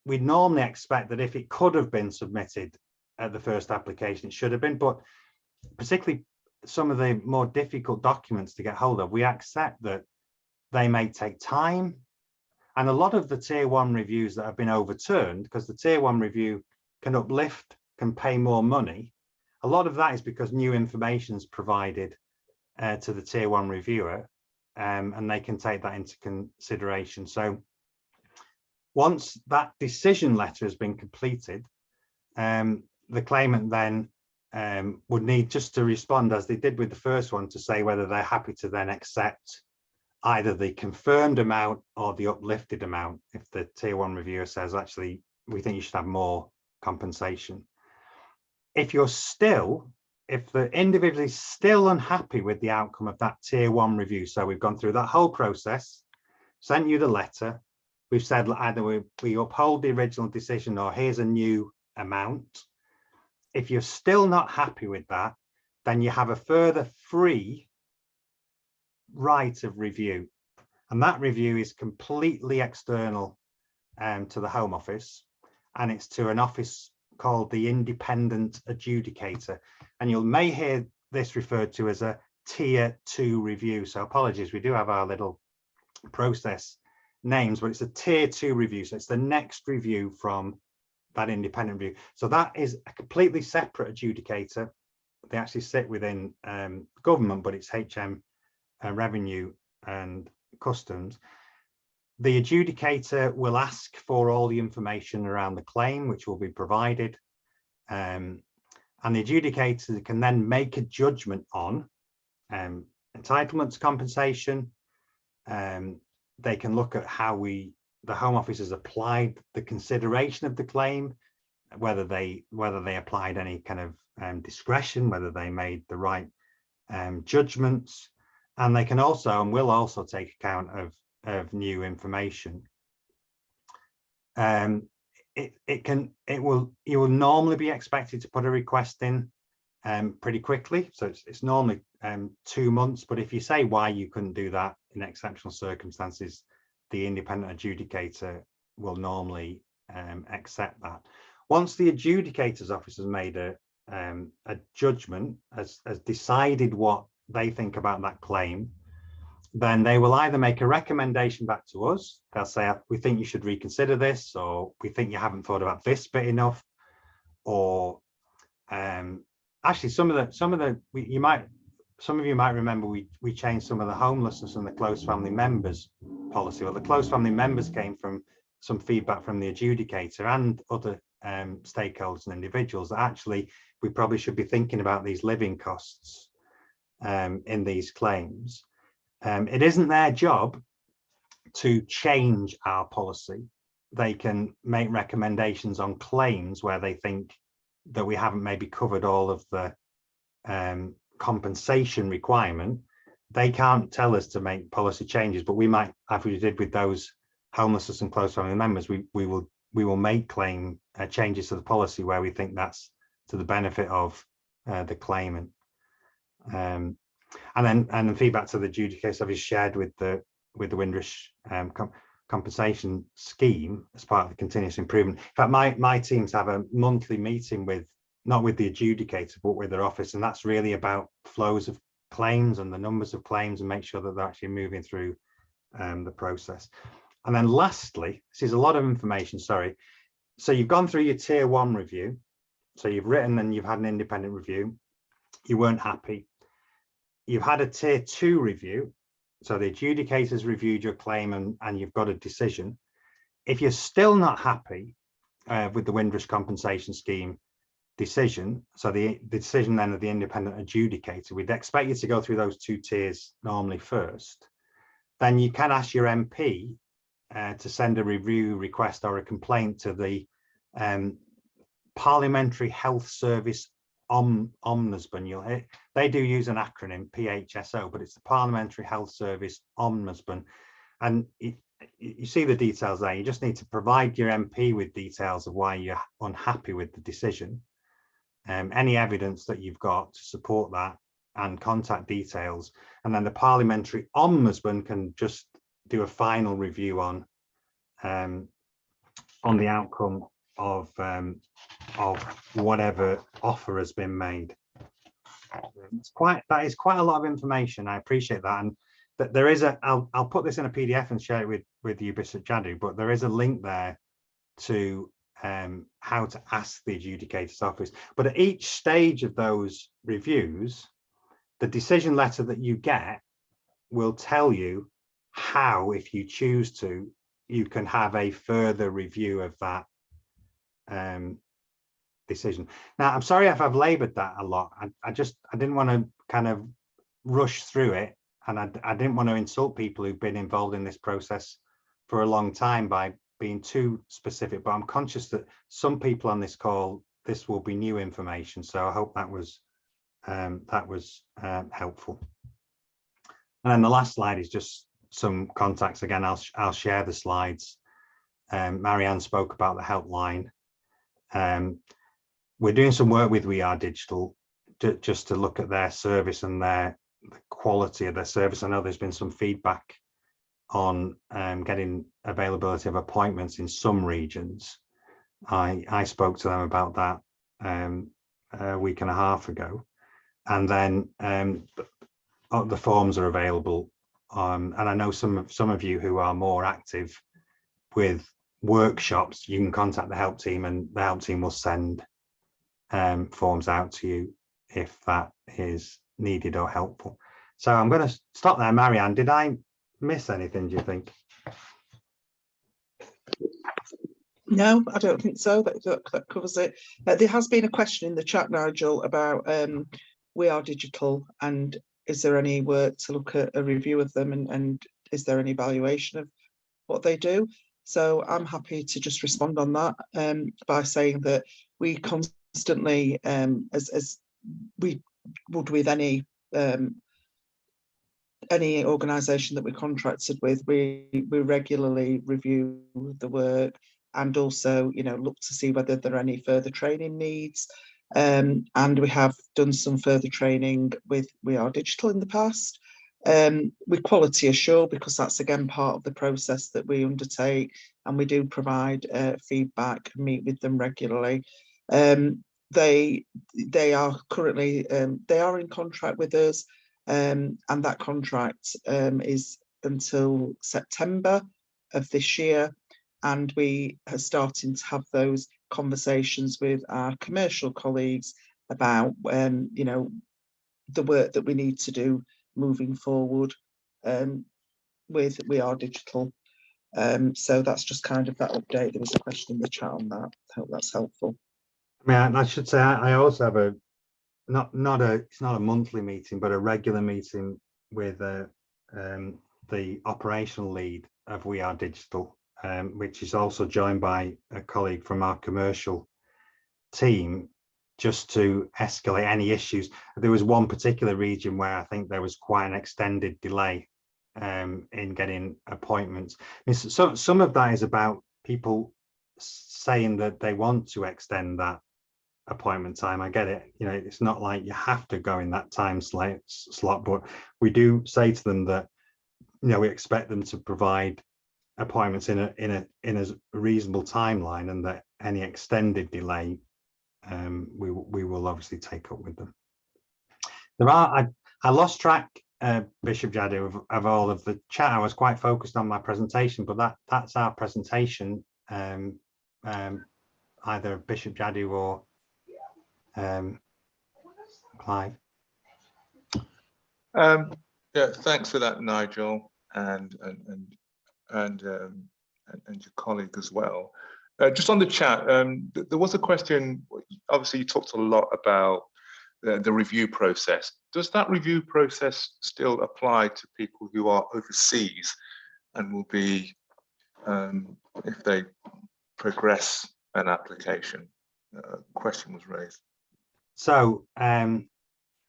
we'd normally expect that if it could have been submitted at the first application, it should have been, but particularly some of the more difficult documents to get hold of, we accept that they may take time. And a lot of the tier 1 reviews that have been overturned, because the tier 1 review can uplift, can pay more money, a lot of that is because new information is provided to the tier 1 reviewer, and they can take that into consideration. So once that decision letter has been completed, the claimant then would need just to respond, as they did with the first one, to say whether they're happy to then accept either the confirmed amount or the uplifted amount if the tier 1 reviewer says, actually, we think you should have more compensation. If the individual is still unhappy with the outcome of that tier 1 review, so we've gone through that whole process, sent you the letter, we've said either we uphold the original decision or here's a new amount. If you're still not happy with that, then you have a further free right of review, and that review is completely external to the Home Office, and it's to an office called the independent adjudicator, and you may hear this referred to as a tier 2 review. So apologies, we do have our little process names, but it's a tier 2 review, so it's the next review from that independent review. So that is a completely separate adjudicator. They actually sit within government, but it's HM Revenue and Customs. The adjudicator will ask for all the information around the claim, which will be provided, and the adjudicator can then make a judgment on entitlement to compensation. They can look at how the Home Office has applied the consideration of the claim, whether they applied any kind of discretion, whether they made the right judgments. And they can also and will also take account of new information. You will normally be expected to put a request in pretty quickly. So it's normally 2 months, but if you say why you couldn't do that in exceptional circumstances, the independent adjudicator will normally accept that. Once the adjudicator's office has made a judgment, has decided what they think about that claim, then they will either make a recommendation back to us. They'll say, we think you should reconsider this, or we think you haven't thought about this bit enough, or actually some of you might remember we changed some of the homelessness and the close family members policy. Well, the close family members came from some feedback from the adjudicator and other stakeholders and individuals that actually we probably should be thinking about these living costs in these claims. It isn't their job to change our policy. They can make recommendations on claims where they think that we haven't maybe covered all of the compensation requirement. They can't tell us to make policy changes, but we might, as we did with those homelessness and close family members, we will make claim changes to the policy where we think that's to the benefit of the claimant. And then feedback to the adjudicator is shared with the Windrush compensation scheme as part of the continuous improvement. In fact, my teams have a monthly meeting not with the adjudicator, but with their office, and that's really about flows of claims and the numbers of claims and make sure that they're actually moving through the process. And then lastly, this is a lot of information, sorry. So you've gone through your tier 1 review. So you've written and you've had an independent review. You weren't happy. You've had a tier 2 review. So the adjudicators reviewed your claim and you've got a decision. If you're still not happy with the Windrush compensation scheme decision, so the decision then of the independent adjudicator, we'd expect you to go through those 2 tiers normally first. Then you can ask your MP to send a review request or a complaint to the Parliamentary Health Service Ombudsman. They do use an acronym, PHSO, but it's the Parliamentary Health Service Ombudsman. And you see the details there. You just need to provide your MP with details of why you're unhappy with the decision, any evidence that you've got to support that, and contact details, and then the parliamentary ombudsman can just do a final review on the outcome of whatever offer has been made. That is quite a lot of information. I appreciate that, and that there is I'll put this in a PDF and share it with you, Bishop Jadu, but there is a link there to how to ask the adjudicator's office. But at each stage of those reviews, the decision letter that you get will tell you how, if you choose to, you can have a further review of that decision. Now, I'm sorry if I've labored that a lot. I didn't want to kind of rush through it, and I didn't want to insult people who've been involved in this process for a long time by being too specific, but I'm conscious that some people on this call, this will be new information, so I hope that was helpful. And then the last slide is just some contacts. Again, I'll share the slides. Marianne spoke about the helpline. We're doing some work with We Are Digital just to look at their service and the quality of their service. I know there's been some feedback on getting availability of appointments in some regions. I spoke to them about that a week and a half ago, and then the forms are available. And I know some of you who are more active with workshops, you can contact the help team, and the help team will send forms out to you if that is needed or helpful. So I'm going to stop there. Marianne, did I miss anything, do you think? No, I don't think so. That covers it. There has been a question in the chat, Nigel, about We Are Digital, and is there any work to look at a review of them, and is there any evaluation of what they do? So I'm happy to just respond on that by saying that we constantly, as we would with any organisation that we're contracted with, we regularly review the work, and also, you know, look to see whether there are any further training needs. And we have done some further training with We Are Digital in the past. We quality assure, because that's again part of the process that we undertake, and we do provide feedback and meet with them regularly. They are currently they are in contract with us, and that contract is until September of this year, and we are starting to have those conversations with our commercial colleagues about you know, the work that we need to do moving forward with We Are Digital. So that's just kind of that update. There was a question in the chat on that. I hope that's helpful. I mean, I should say I also have a it's not a monthly meeting, but a regular meeting with the operational lead of We Are Digital, which is also joined by a colleague from our commercial team, just to escalate any issues. There was one particular region where I think there was quite an extended delay in getting appointments. I mean, so some of that is about people saying that they want to extend that appointment time. I get it, you know, it's not like you have to go in that time slot, but we do say to them that, you know, we expect them to provide appointments in a reasonable timeline, and that any extended delay we will obviously take up with them. I lost track, Bishop Jadu, of all of the chat. I was quite focused on my presentation, but that's our presentation. Either Bishop Jadu or Clive. Yeah, thanks for that, Nigel, and your colleague as well. Just on the chat, there was a question. Obviously, you talked a lot about the review process. Does that review process still apply to people who are overseas and will be, if they progress an application? Question was raised. So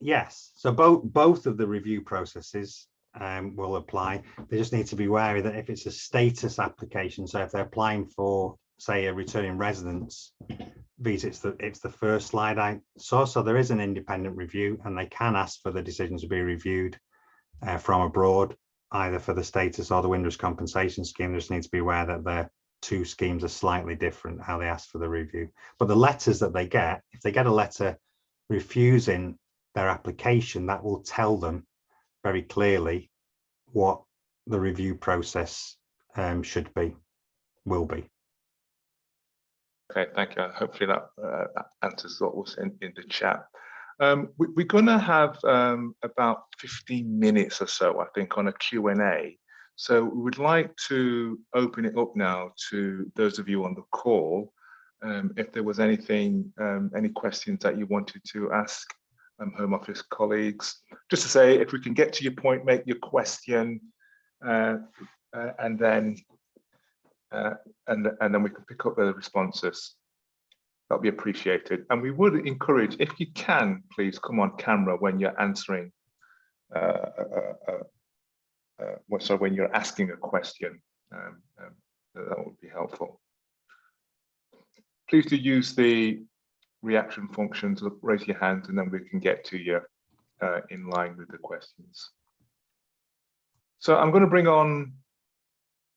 yes, so both of the review processes will apply. They just need to be wary that if it's a status application, so if they're applying for, say, a returning residence, visa, it's the first slide I saw. So there is an independent review, and they can ask for the decision to be reviewed from abroad, either for the status or the Windrush compensation scheme. They just need to be aware that the two schemes are slightly different, how they ask for the review. But the letters that they get, if they get a letter refusing their application, that will tell them very clearly what the review process will be. Okay, thank you. Hopefully that answers what was in the chat. We're going to have about 15 minutes or so, I think, on a Q&A. So we would like to open it up now to those of you on the call. If there was anything, any questions that you wanted to ask Home Office colleagues, just to say, if we can get to your point, make your question, and then we can pick up the responses. That'll be appreciated. And we would encourage, if you can, please come on camera when you're answering, when you're asking a question. That would be helpful. Please do use the reaction functions, raise your hand, and then we can get to you in line with the questions. So I'm going to bring on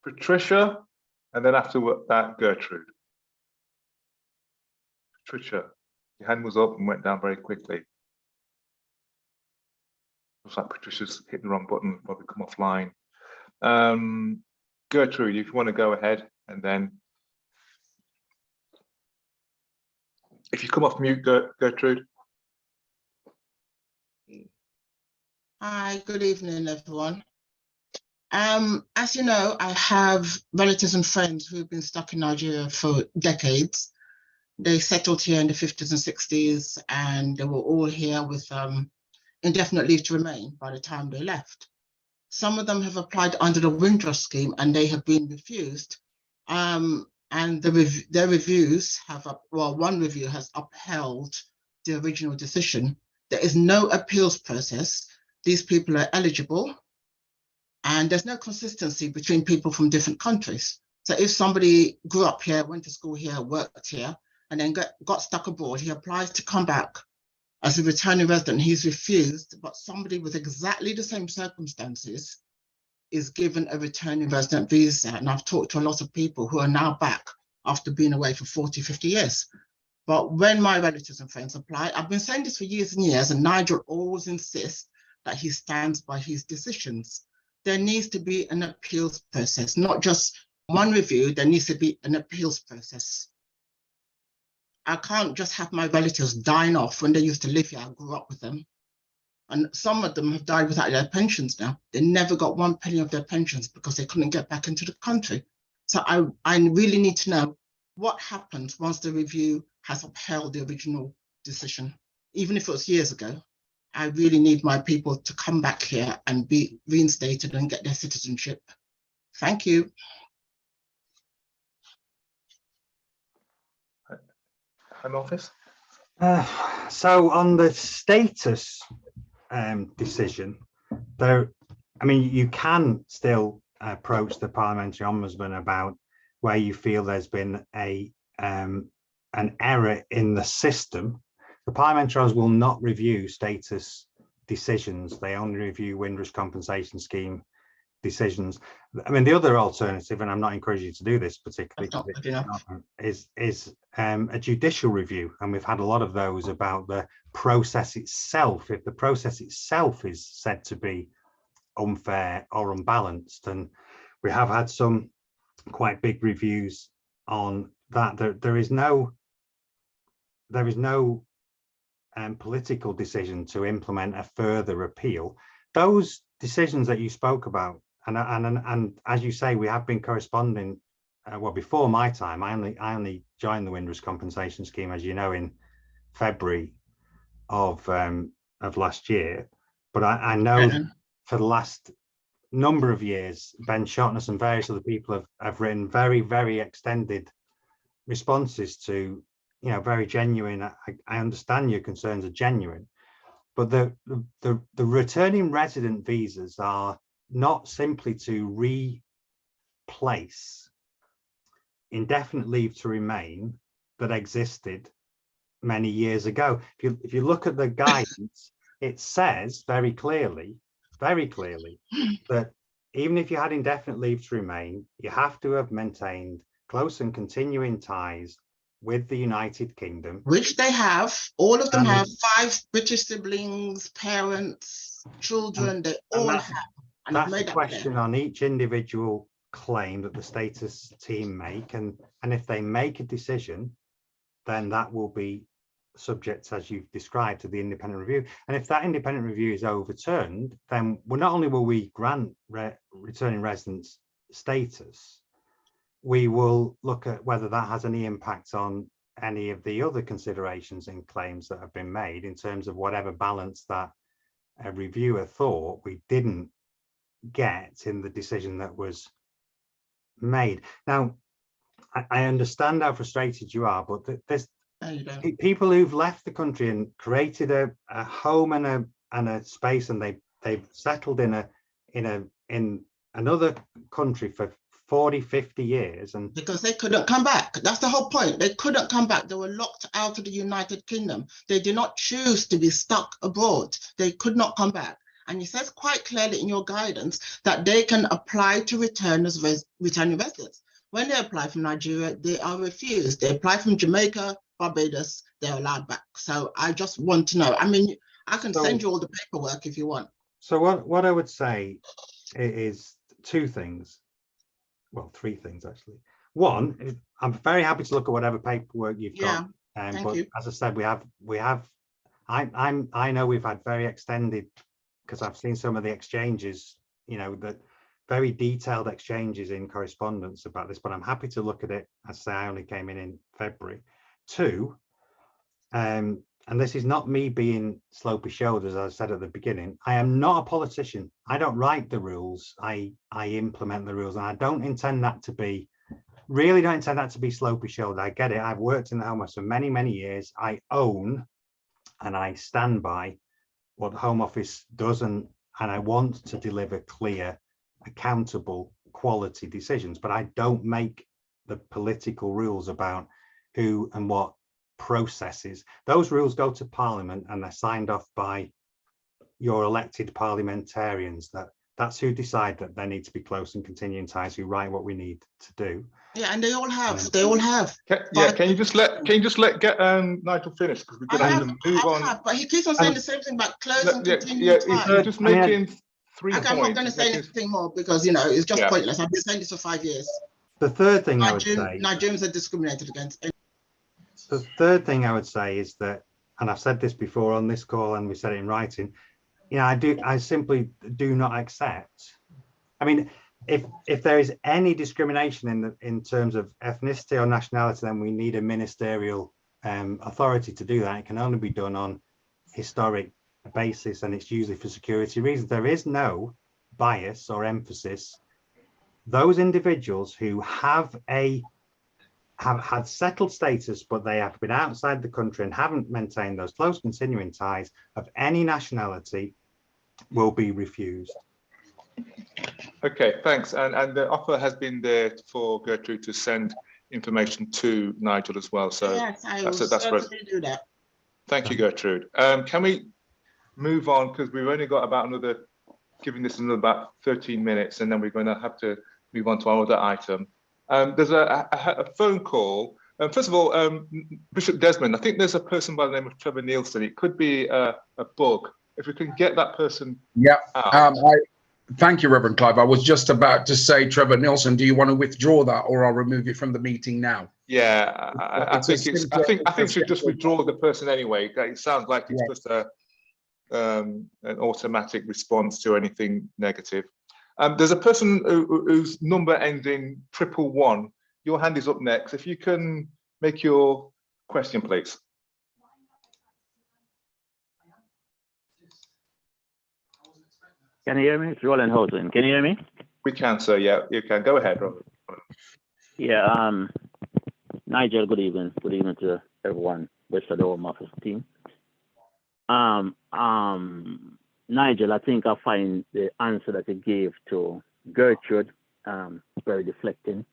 Patricia, and then after that, Gertrude. Patricia, your hand was up and went down very quickly. Looks like Patricia's hit the wrong button, probably come offline. Gertrude, if you want to go ahead, and then if you come off mute, Gertrude. Hi, good evening, everyone. As you know, I have relatives and friends who've been stuck in Nigeria for decades. They settled here in the 50s and 60s, and they were all here with indefinite leave to remain by the time they left. Some of them have applied under the Windrush scheme, and they have been refused. And their reviews have, one review has upheld the original decision. There is no appeals process. These people are eligible, and there's no consistency between people from different countries. So if somebody grew up here, went to school here, worked here, and then got stuck abroad, he applies to come back as a returning resident, he's refused, but somebody with exactly the same circumstances is given a returning resident visa. And I've talked to a lot of people who are now back after being away for 40, 50 years. But when my relatives and friends apply, I've been saying this for years and years, and Nigel always insists that he stands by his decisions. There needs to be an appeals process, not just one review, there needs to be an appeals process. I can't just have my relatives dying off when they used to live here. I grew up with them. And some of them have died without their pensions now. They never got 1 penny of their pensions because they couldn't get back into the country. So I really need to know what happens once the review has upheld the original decision. Even if it was years ago, I really need my people to come back here and be reinstated and get their citizenship. Thank you. Home Office? So on the status decision, you can still approach the Parliamentary Ombudsman about where you feel there's been an error in the system. The Parliamentary Ombudsman will not review status decisions. They only review Windrush compensation scheme decisions. I mean, the other alternative, and I'm not encouraging you to do this particularly, is a judicial review. And we've had a lot of those about the process itself. If the process itself is said to be unfair or unbalanced, and we have had some quite big reviews on that. There is no political decision to implement a further appeal. Those decisions that you spoke about, and as you say, we have been corresponding. Well, before my time, I only joined the Windrush compensation scheme, as you know, in February of last year. But I know for the last number of years, Ben Shotness and various other people have written very, very extended responses to, very genuine. I understand your concerns are genuine, but the returning resident visas are not simply to replace indefinite leave to remain that existed many years ago. If you look at the guidance, it says very clearly that even if you had indefinite leave to remain, you have to have maintained close and continuing ties with the United Kingdom. Which they have. All of them have 5 British siblings, parents, children, they all have. And I've That's made a that question clear. on each individual claim that the status team make. And if they make a decision, then that will be subject, as you've described, to the independent review. And if that independent review is overturned, then not only will we grant returning residents status, we will look at whether that has any impact on any of the other considerations and claims that have been made in terms of whatever balance that a reviewer thought we didn't get in the decision that was made. Now, I understand how frustrated you are, but there's people who've left the country and created a home and a space, and they've settled in another country for 40, 50 years, and because they couldn't come back. That's the whole point. They couldn't come back. They were locked out of the United Kingdom. They did not choose to be stuck abroad. They could not come back. And it says quite clearly in your guidance that they can apply to return as returning residents. When they apply from Nigeria, they are refused. They apply from Jamaica, Barbados, they're allowed back. So I just want to know. I mean, I can send you all the paperwork if you want. So what I would say is 2 things. Well, 3 things actually. One, I'm very happy to look at whatever paperwork you've got. But you. As I said, I know we've had very extended, because I've seen some of the exchanges, that very detailed exchanges in correspondence about this, but I'm happy to look at it. As I say, I only came in February. 2, and this is not me being slopey shoulders, as I said at the beginning. I am not a politician. I don't write the rules. I implement the rules, and I don't intend that to be, really don't intend that to be slopey shouldered. I get it. I've worked in the Home Office for many, many years. I own and I stand by what the Home Office does, and I want to deliver clear, accountable, quality decisions, but I don't make the political rules about who and what processes. Those rules go to Parliament and they're signed off by your elected parliamentarians. That's who decide that there need to be close and continuing ties, who write what we need to do. Yeah, and they all have. They all have. Can you just let Nigel finish, because we're going to have to move on. But he keeps on saying the same thing about close and continuing ties. He's just making 3 points. I'm not going to say anything more, because it's just pointless. I've been saying this for 5 years. The third thing I would say, Nigerians are discriminated against. The third thing I would say is that, and I've said this before on this call, and we said it in writing, I simply do not accept. I mean, if there is any discrimination in terms of ethnicity or nationality, then we need a ministerial authority to do that. It can only be done on historic basis, and it's usually for security reasons. There is no bias or emphasis. Those individuals who have had settled status, but they have been outside the country and haven't maintained those close continuing ties of any nationality will be refused. Okay, thanks. And the offer has been there for Gertrude to send information to Nigel as well. So yes, I will certainly do that. Thank you, Gertrude. Can we move on, because we've only got about about 13 minutes, and then we're going to have to move on to our other item. There's a phone call. First of all, Bishop Desmond, I think there's a person by the name of Trevor Nielsen. It could be a bug. If we can get that person out. Thank you, Reverend Clive. I was just about to say, Trevor Nielsen, do you want to withdraw that, or I'll remove it from the meeting now? Yeah, I think we should just withdraw the person anyway. It sounds like it's just an automatic response to anything negative. There's a person whose number ends in 111. Your hand is up next. If you can make your question, please. Can you hear me? It's Roland Houghton. Can you hear me? We can, sir. Yeah, you can. Go ahead, Robert. Yeah. Nigel, good evening. Good evening to everyone, rest of the Home Office team. Nigel, I think I find the answer that you gave to Gertrude very deflecting.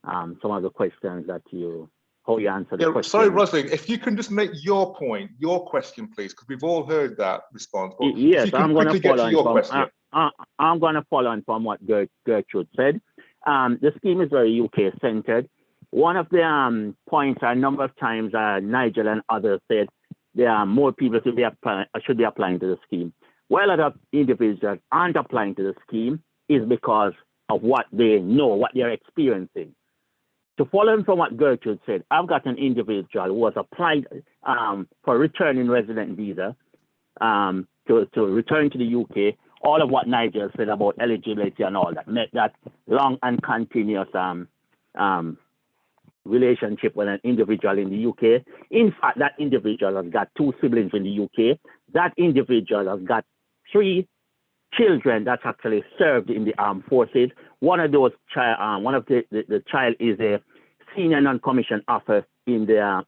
Some of the questions that you how you answer the Yeah, question. sorry, Rosalind, if you can just make your point, your question, please, because we've all heard that response. But Yes, if you can I'm going to quickly get follow to your on question. from. I'm going to follow on from what Gertrude said. The scheme is very UK centered. One of the points a number of times Nigel and others said there are more people should be applying to the scheme. Well, other individuals aren't applying to the scheme is because of what they know, what they're experiencing. To follow on from what Gertrude said, I've got an individual who was applied for returning resident visa to return to the UK. All of what Nigel said about eligibility and all that, met that long and continuous relationship with an individual in the UK. In fact, that individual has got 2 siblings in the UK. That individual has got 3 children that's actually served in the armed forces. One of those the child is a senior non-commissioned officer in the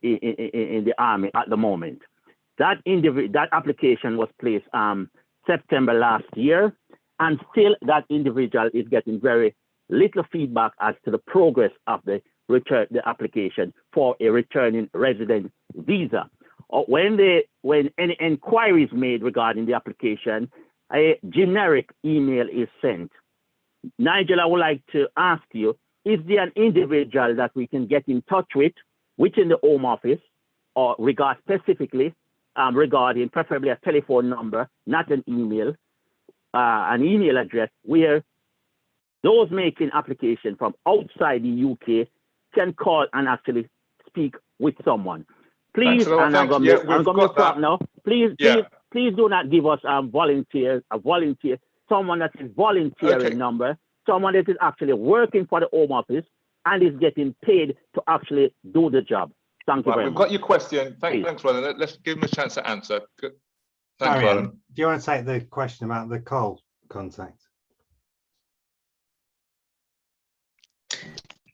in the army at the moment. That application was placed September last year, and still that individual is getting very little feedback as to the progress of the application for a returning resident visa. When any inquiry is made regarding the application, a generic email is sent. Nigel, I would like to ask you, is there an individual that we can get in touch with, within the Home Office, or regard specifically regarding preferably a telephone number, not an email address, where those making application from outside the UK can call and actually speak with someone? Please, and I'm going to stop now. Please do not give us a volunteer, someone that is volunteering number, someone that is actually working for the Home Office and is getting paid to actually do the job. Thank you very much. We've got your question. Thanks, Roland. Let's give him a chance to answer. Thanks, Roland. Do you want to take the question about the call contact?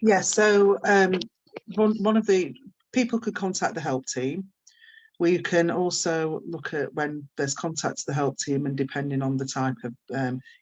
Yeah, so one of the people could contact the help team. We can also look at when there's contact to the help team, and depending on the type of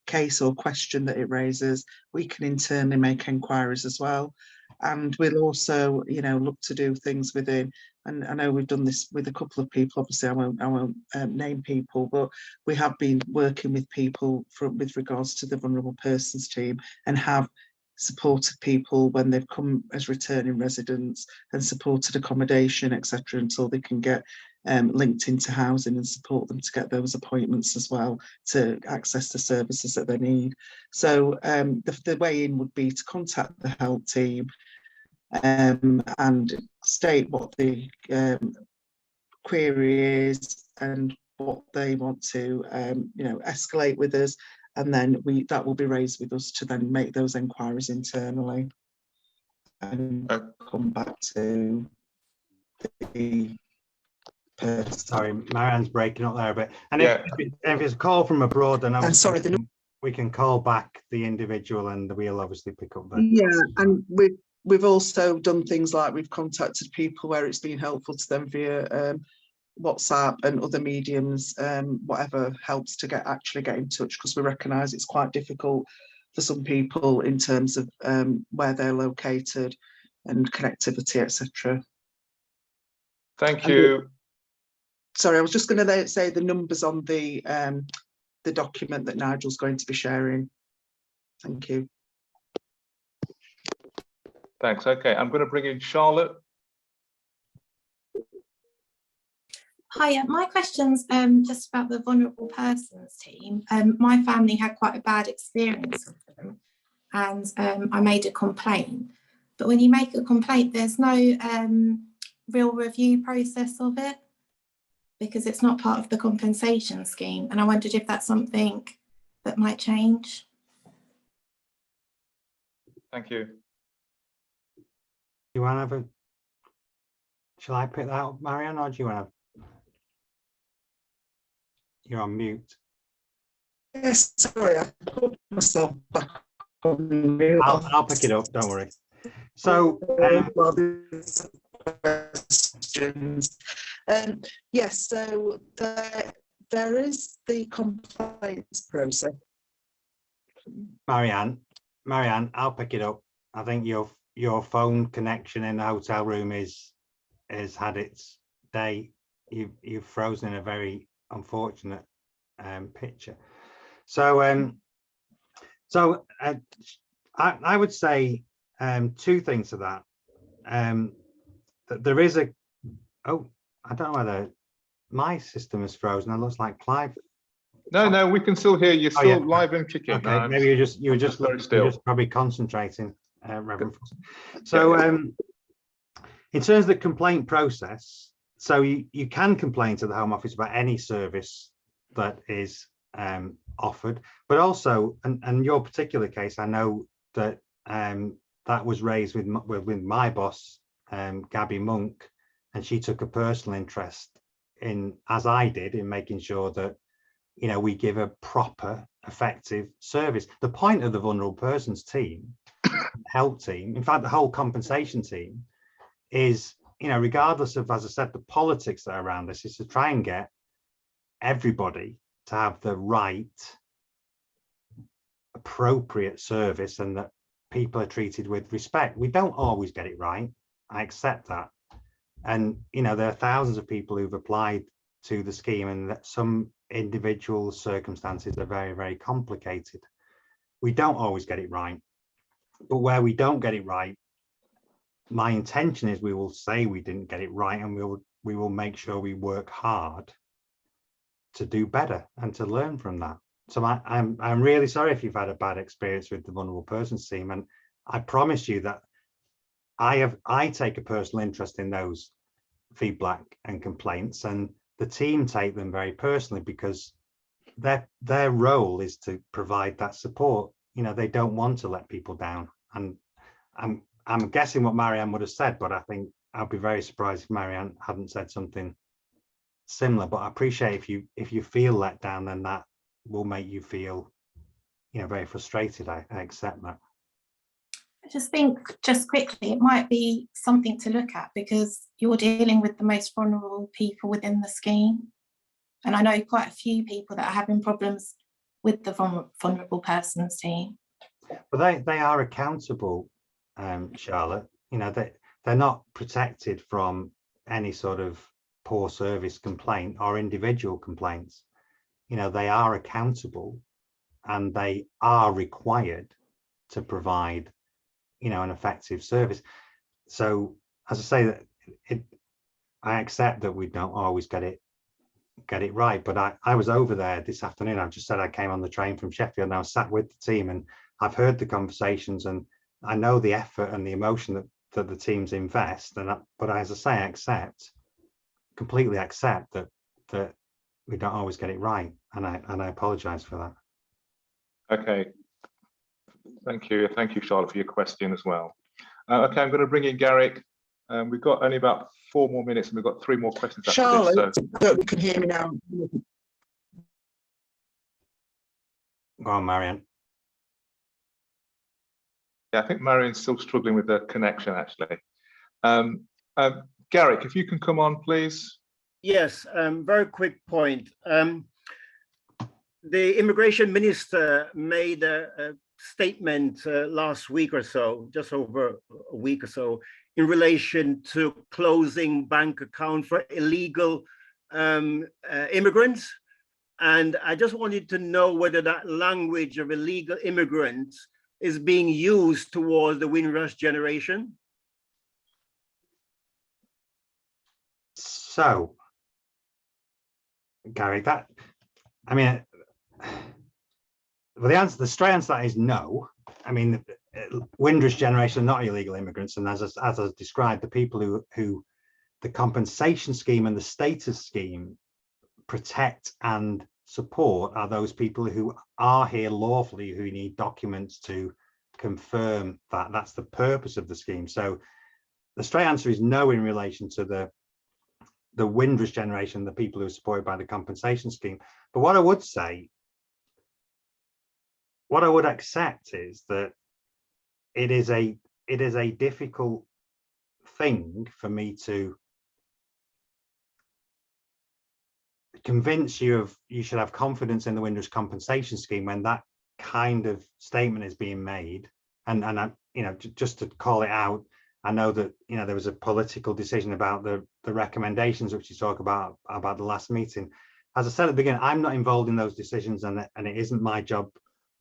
case or question that it raises, we can internally make inquiries as well. And we'll also, look to do things within. And I know we've done this with a couple of people. Obviously, I won't name people, but we have been working with people with regards to the vulnerable persons team, and have supported people when they've come as returning residents, and supported accommodation, etc., until they can get linked into housing, and support them to get those appointments as well, to access the services that they need. So the way in would be to contact the help team and state what the query is and what they want to escalate with us, and then that will be raised with us to then make those inquiries internally and come back to the person. Sorry, Marianne's breaking up there a bit. And if it's a call from abroad, then we can call back the individual, and we'll obviously pick up that. Yeah, and we've also done things like we've contacted people where it's been helpful to them via WhatsApp and other mediums, whatever helps to actually get in touch, because we recognise it's quite difficult for some people in terms of where they're located and connectivity, etc. Thank you. Sorry, I was just going to say the numbers on the document that Nigel's going to be sharing. Thank you. Thanks. Okay, I'm going to bring in Charlotte. Hiya, my question's just about the vulnerable persons team. My family had quite a bad experience with them, and I made a complaint. But when you make a complaint, there's no real review process of it, because it's not part of the compensation scheme. And I wondered if that's something that might change. Thank you. Do you want to have shall I pick that up, Marianne, or do you want to? You're on mute. Yes, sorry, I put myself back on mute. I'll pick it up, don't worry. So, questions. Yes, so there is the complaints process. Marianne, I'll pick it up. I think you're your phone connection in the hotel room has had its day, you've frozen in a very unfortunate picture. So I would say two things to that. That there is I don't know whether my system is frozen. It looks like Clive. No, we can still hear you. Still live and kicking. Okay, maybe you were just probably concentrating, Reverend. So in terms of the complaint process, so you can complain to the Home Office about any service that is offered, but also, and your particular case, I know that that was raised with my boss, Gabby Monk, and she took a personal interest in, as I did, in making sure that, you know, we give a proper, effective service. The point of the vulnerable persons team, help team, in fact, the whole compensation team is, you know, regardless of, as I said, the politics that are around this, is to try and get everybody to have the right, appropriate service, and that people are treated with respect. We don't always get it right. I accept that. And, you know, there are thousands of people who've applied to the scheme, and that some individual circumstances are very, very complicated. We don't always get it right. But where we don't get it right, my intention is we will say we didn't get it right, and we will make sure we work hard to do better and to learn from that. So I'm really sorry if you've had a bad experience with the vulnerable persons team, and I promise you that I take a personal interest in those feedback and complaints, and the team take them very personally, because their role is to provide that support. You know, they don't want to let people down. And I'm guessing what Marianne would have said, but I think I'd be very surprised if Marianne hadn't said something similar. But I appreciate if you feel let down, then that will make you feel, you know, very frustrated. I accept that. I just think, just quickly, it might be something to look at, because you're dealing with the most vulnerable people within the scheme. And I know quite a few people that are having problems with the vulnerable persons team. But they are accountable, Charlotte. You know, they're not protected from any sort of poor service complaint or individual complaints. You know, they are accountable, and they are required to provide, you know, an effective service. So, as I say, that I accept that we don't always get it right, but I was over there this afternoon. I've just said I came on the train from Sheffield, and I was sat with the team, and I've heard the conversations, and I know the effort and the emotion that the teams invest. But as I say, I completely accept that we don't always get it right, and I apologize for that. Okay, thank you, Charlotte, for your question as well. Okay, I'm going to bring in Garrick. We've got only about 4 more minutes, and we've got 3 more questions after Charlotte, this. so you can hear me now. Go on, Marianne. Yeah, I think Marianne's still struggling with the connection, actually. Garrick, if you can come on, please. Yes, very quick point. The immigration minister made a statement last week or so, just over a week or so, in relation to closing bank accounts for illegal immigrants. And I just wanted to know whether that language of illegal immigrants is being used towards the Windrush generation. So, Gary, well, the straight answer to that is no. I mean, Windrush generation are not illegal immigrants, and as I described, the people who the compensation scheme and the status scheme protect and support are those people who are here lawfully, who need documents to confirm that that's the purpose of the scheme. So the straight answer is no in relation to the Windrush generation, the people who are supported by the compensation scheme. But what I would say, what I would accept is that it is a difficult thing for me to convince you should have confidence in the Windrush compensation scheme when that kind of statement is being made, And I, you know, just to call it out, I know that, you know, there was a political decision about the recommendations which you talk about the last meeting. As I said at the beginning, I'm not involved in those decisions, and it isn't my job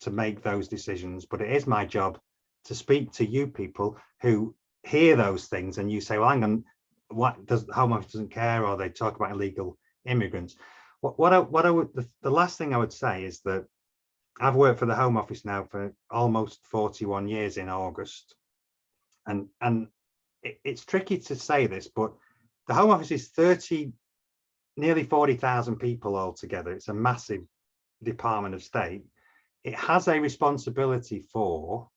to make those decisions, but it is my job to speak to you people who hear those things and you say, well, hang on, what does Home Office doesn't care, or they talk about illegal immigrants. What I would, the last thing I would say is that I've worked for the Home Office now for almost 41 years in August, and it's tricky to say this, but the Home Office is nearly 40,000 people altogether. It's a massive Department of State. It has a responsibility for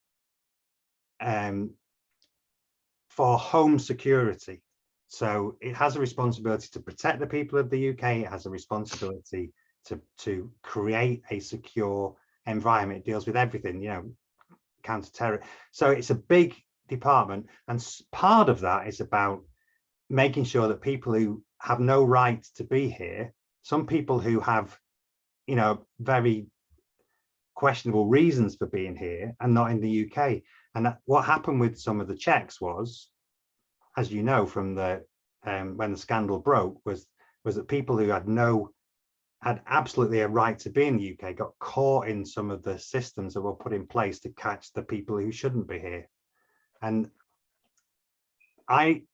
home security. So it has a responsibility to protect the people of the UK. It has a responsibility to create a secure environment. It deals with everything, you know, counter-terror. So it's a big department, and part of that is about making sure that people who have no right to be here, some people who have, you know, very questionable reasons for being here and not in the UK. And what happened with some of the checks was, as you know, from the when the scandal broke, was that people who had absolutely a right to be in the UK got caught in some of the systems that were put in place to catch the people who shouldn't be here. And I'm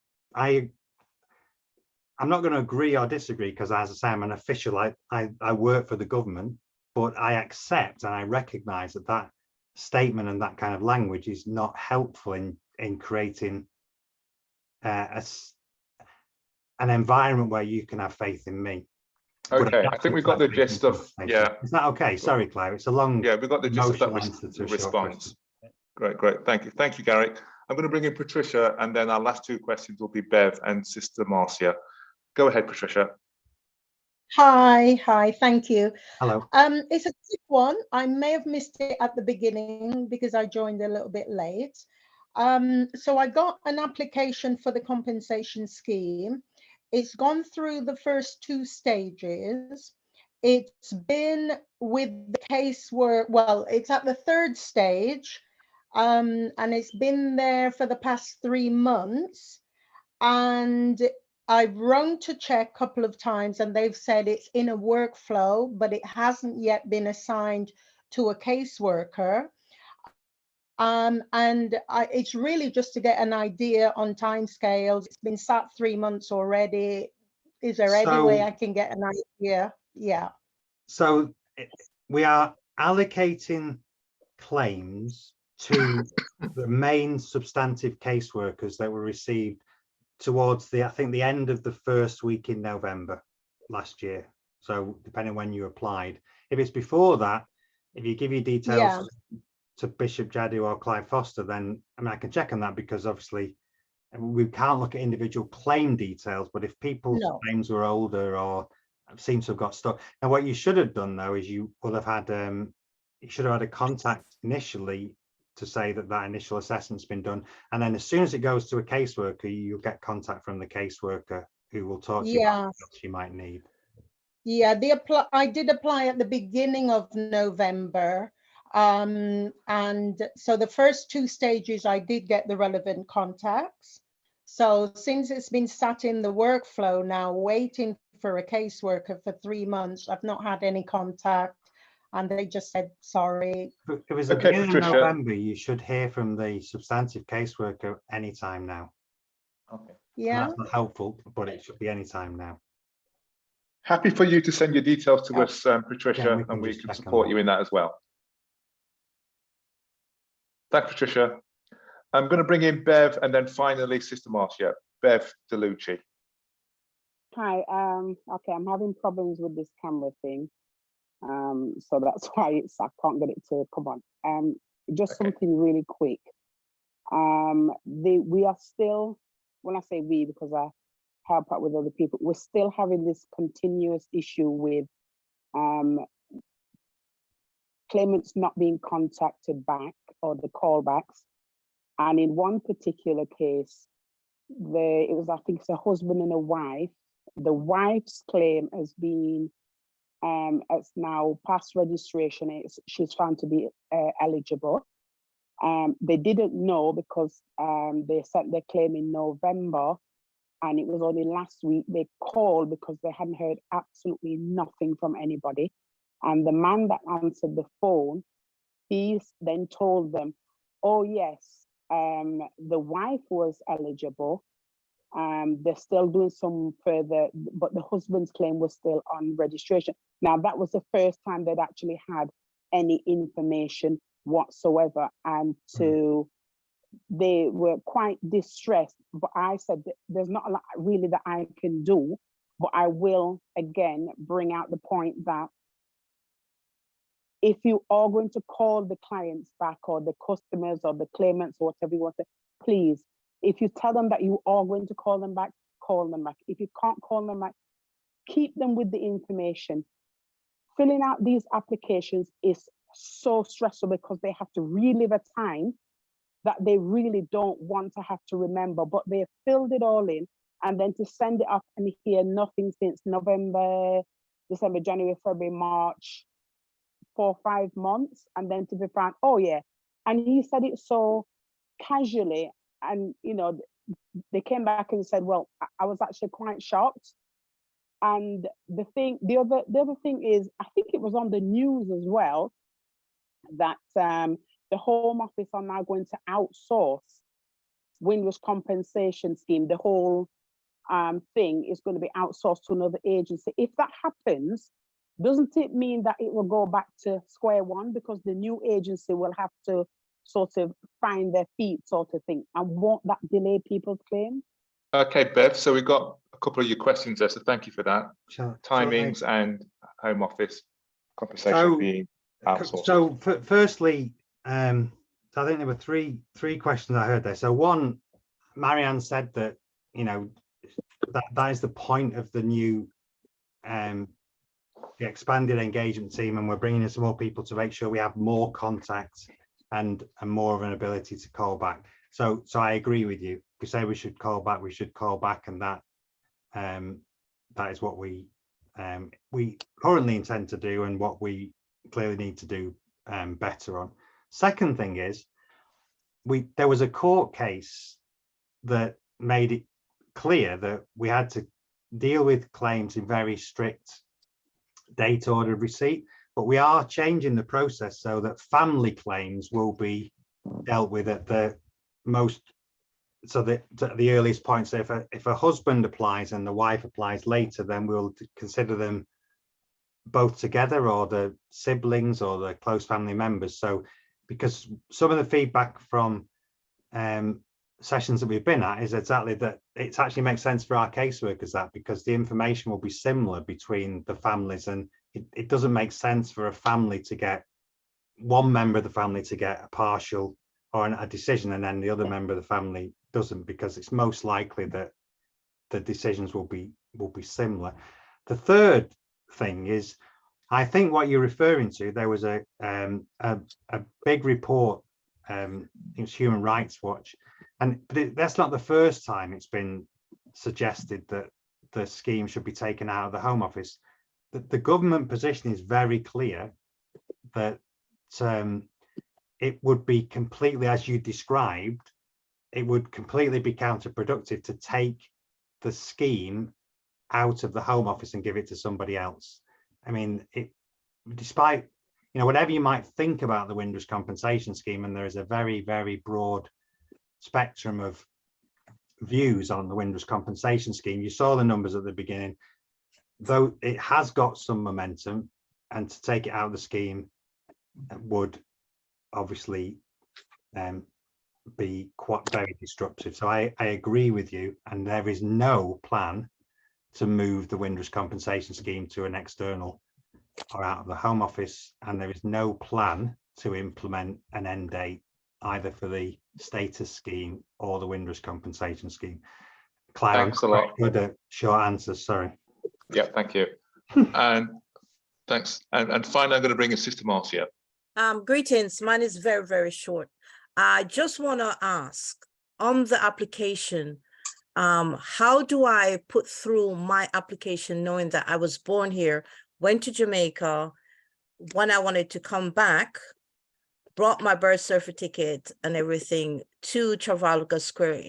not going to agree or disagree, because, as I say, I'm an official. I work for the government, but I accept and I recognise that statement and that kind of language is not helpful in creating an environment where you can have faith in me. Okay, I think we've got the gist of, yeah. Is that okay? Sorry, Claire, it's a long. Yeah, we've got the gist of that response. Great. Thank you, Garrick. I'm going to bring in Patricia, and then our last two questions will be Bev and Sister Marcia. Go ahead, Patricia. Hi, thank you. Hello. It's a quick one. I may have missed it at the beginning because I joined a little bit late. So I got an application for the compensation scheme. It's gone through the first two stages. It's been with the case where, well, it's at the third stage, and it's been there for the past 3 months. And I've rung to check a couple of times, and they've said it's in a workflow, but it hasn't yet been assigned to a caseworker. It's really just to get an idea on timescales. It's been sat 3 months already. Is there any way I can get an idea? Yeah. So we are allocating claims to the main substantive caseworkers that were received towards I think the end of the first week in November last year. So depending when you applied, if it's before that, if you give your details to Bishop Jadu or Clive Foster, then I mean I can check on that, because obviously we can't look at individual claim details. But if people's claims were older or seem to have got stuck, and what you should have done though is you would have had you should have had a contact initially to say that initial assessment's been done, and then as soon as it goes to a caseworker, you'll get contact from the caseworker who will talk to you about what else you might need. Yeah, I did apply at the beginning of November, and so the first two stages I did get the relevant contacts. So since it's been sat in the workflow now, waiting for a caseworker for 3 months, I've not had any contact. And they just said, sorry. If it was the beginning of November, you should hear from the substantive caseworker anytime now. Okay. Yeah. And that's not helpful, but it should be anytime now. Happy for you to send your details to us, Patricia, and we can support you in that as well. Thanks, Patricia. I'm going to bring in Bev, and then finally Sister Marcia. Bev DeLucci. Hi. Okay, I'm having problems with this camera thing. So that's why I can't get it to come on. Just something really quick. We are still, when I say we, because I help out with other people, we're still having this continuous issue with claimants not being contacted back, or the callbacks. And in one particular case, it was, I think it's a husband and a wife. The wife's claim has been it's now past registration. She's found to be eligible, They didn't know because they sent their claim in November, and it was only last week they called because they hadn't heard absolutely nothing from anybody. And the man that answered the phone, he then told them, oh yes, the wife was eligible. They're still doing some further, but the husband's claim was still on registration. Now, that was the first time they'd actually had any information whatsoever. And they were quite distressed, but I said that there's not a lot really that I can do, but I will again bring out the point that if you are going to call the clients back or the customers or the claimants or whatever you want to, please, if you tell them that you are going to call them back, call them back. If you can't call them back, keep them with the information. Filling out these applications is so stressful because they have to relive a time that they really don't want to have to remember, but they've filled it all in, and then to send it up and hear nothing since November, December, January, February, March, 4 or 5 months, and then to be found, oh yeah. And he said it so casually, and you know, they came back and said, well, I was actually quite shocked. And the other thing is, I think it was on the news as well, that the Home Office are now going to outsource windrush compensation scheme. The whole thing is going to be outsourced to another agency. If that happens, doesn't it mean that it will go back to square one, because the new agency will have to sort of find their feet, sort of thing, and won't that delay people's claims? Okay, Bev, so we've got a couple of your questions there, so thank you for that. Timings and Home Office compensation being outsourced. So firstly, so I think there were three questions I heard there. So one, Marianne said that, you know, that is the point of the new the expanded engagement team, and we're bringing in some more people to make sure we have more contact and more of an ability to call back. So I agree with you. If we say we should call back, we should call back, and that is what we currently intend to do, and what we clearly need to do better on. Second thing is, there was a court case that made it clear that we had to deal with claims in very strict date order of receipt, but we are changing the process so that family claims will be dealt with at the most, so that at the earliest point. So if a husband applies and the wife applies later, then we'll consider them both together, or the siblings or the close family members. So because some of the feedback from sessions that we've been at is exactly that, it actually makes sense for our caseworkers, that because the information will be similar between the families, and it doesn't make sense for a family to get, one member of the family to get a partial or a decision and then the other member of the family doesn't, because it's most likely that the decisions will be similar. The third thing is, I think what you're referring to, there was a big report, it was Human Rights Watch, but that's not the first time it's been suggested that the scheme should be taken out of the Home Office. The government position is very clear that it would be completely, as you described, it would completely be counterproductive to take the scheme out of the Home Office and give it to somebody else. I mean, despite, you know, whatever you might think about the windrush compensation scheme, and there is a very, very broad spectrum of views on the windrush compensation scheme. You saw the numbers at the beginning, though it has got some momentum, and to take it out of the scheme would obviously be quite very disruptive. So I agree with you, and there is no plan to move the windrush compensation scheme to an external or out of the Home Office, and there is no plan to implement an end date either for the status scheme or the windrush compensation scheme. Claire, thanks a lot. With a short answer, sorry. Yeah, thank you. And thanks. And finally, I'm going to bring in Sister Marcia. Greetings. Mine is very, very short. I just want to ask, on the application, how do I put through my application knowing that I was born here, went to Jamaica, when I wanted to come back, brought my birth certificate and everything to Trafalgar Square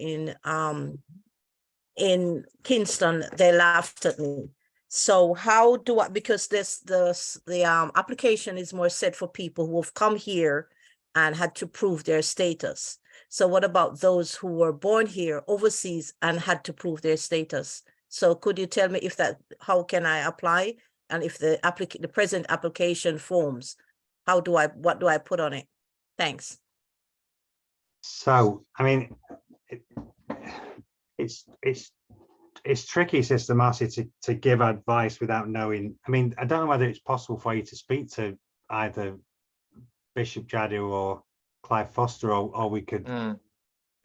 in Kingston, they laughed at me. So how do I, because the application is more set for people who have come here and had to prove their status. So what about those who were born here overseas and had to prove their status? So could you tell me if that, how can I apply? And if the present application forms, what do I put on it? Thanks. So, I mean, it's tricky, Sister Marcy, to give advice without knowing. I mean, I don't know whether it's possible for you to speak to either Bishop Jadu or Clive Foster, or we could,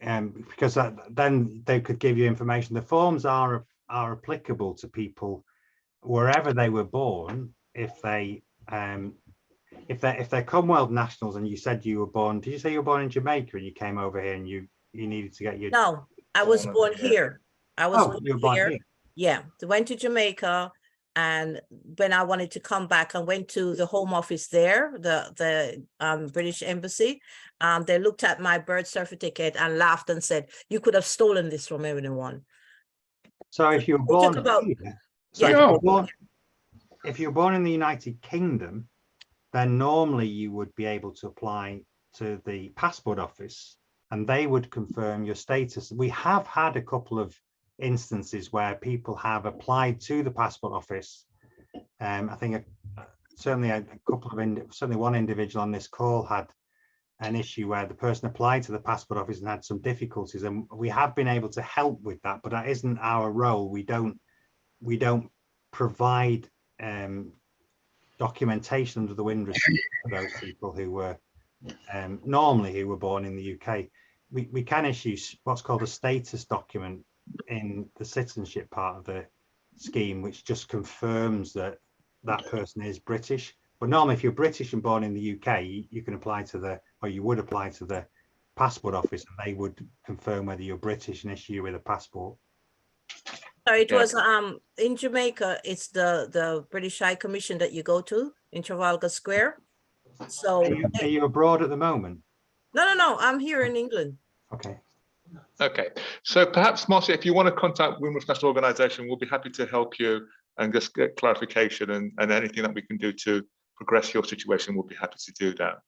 because then they could give you information. The forms are applicable to people wherever they were born. If they're Commonwealth nationals, and you said you were born, did you say you were born in Jamaica and you came over here and you needed to get your? No, I was born here. I was born here. Yeah, I went to Jamaica, and when I wanted to come back, I went to the Home Office there, the British Embassy. They looked at my birth certificate and laughed and said, "You could have stolen this from anyone." So if you were born here, if you're born in the United Kingdom, then normally you would be able to apply to the passport office and they would confirm your status. We have had a couple of instances where people have applied to the passport office. I think certainly one individual on this call had an issue where the person applied to the passport office and had some difficulties, and we have been able to help with that, but that isn't our role. We don't provide documentation under the Windrush for those people who were normally who were born in the UK. We can issue what's called a status document in the citizenship part of the scheme, which just confirms that that person is British. But normally, if you're British and born in the UK, you can apply to you would apply to the passport office, and they would confirm whether you're British and issue you with a passport. So it was in Jamaica. It's the British High Commission that you go to in Trafalgar Square. So are you abroad at the moment? No. I'm here in England. Okay. Okay. So perhaps, Marcia, if you want to contact Windrush National Organisation, we'll be happy to help you and just get clarification and anything that we can do to progress your situation. We'll be happy to do that.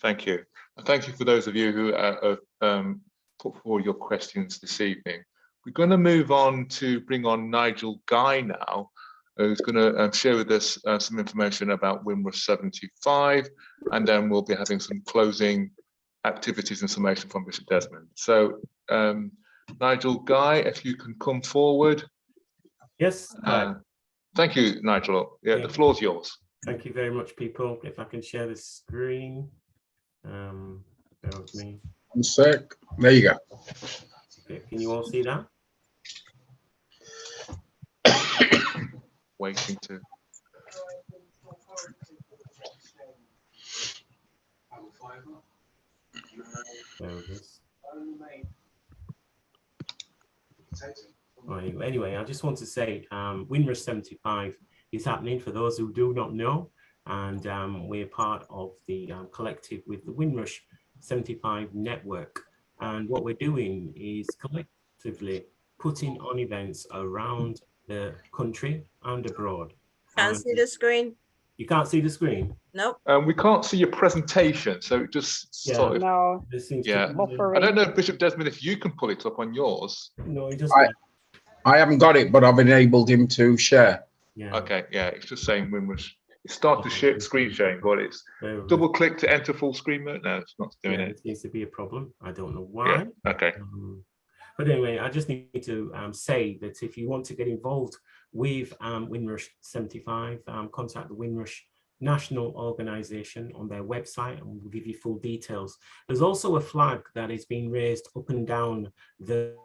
Thank you. And thank you for those of you who have put forward your questions this evening. We're going to move on to bring on Nigel Guy now, who's going to share with us some information about Windrush 75, and then we'll be having some closing activities and summation from Bishop Desmond. So Nigel Guy, if you can come forward. Yes. Thank you, Nigel. Yeah, the floor's yours. Thank you very much, people. If I can share the screen. Bear with me. 1 sec. There you go. Okay, can you all see that? Waiting to. Anyway, I just want to say Windrush 75 is happening for those who do not know, and we're part of the collective with the Windrush 75 network, and what we're doing is collectively putting on events around the country and abroad. Can't see the screen. You can't see the screen? Nope. We can't see your presentation, so it just sort of. No. Yeah. I don't know, Bishop Desmond, if you can pull it up on yours. No, he doesn't. I haven't got it, but I've enabled him to share. Yeah. Okay. Yeah, it's just saying Windrush. It started to share screen sharing, but it's double click to enter full screen mode. No, it's not doing it. It seems to be a problem. I don't know why. Yeah. Okay. But anyway, I just need to say that if you want to get involved with Windrush 75, contact the Windrush National Organisation on their website, and we'll give you full details. There's also a flag that is being raised up and down the.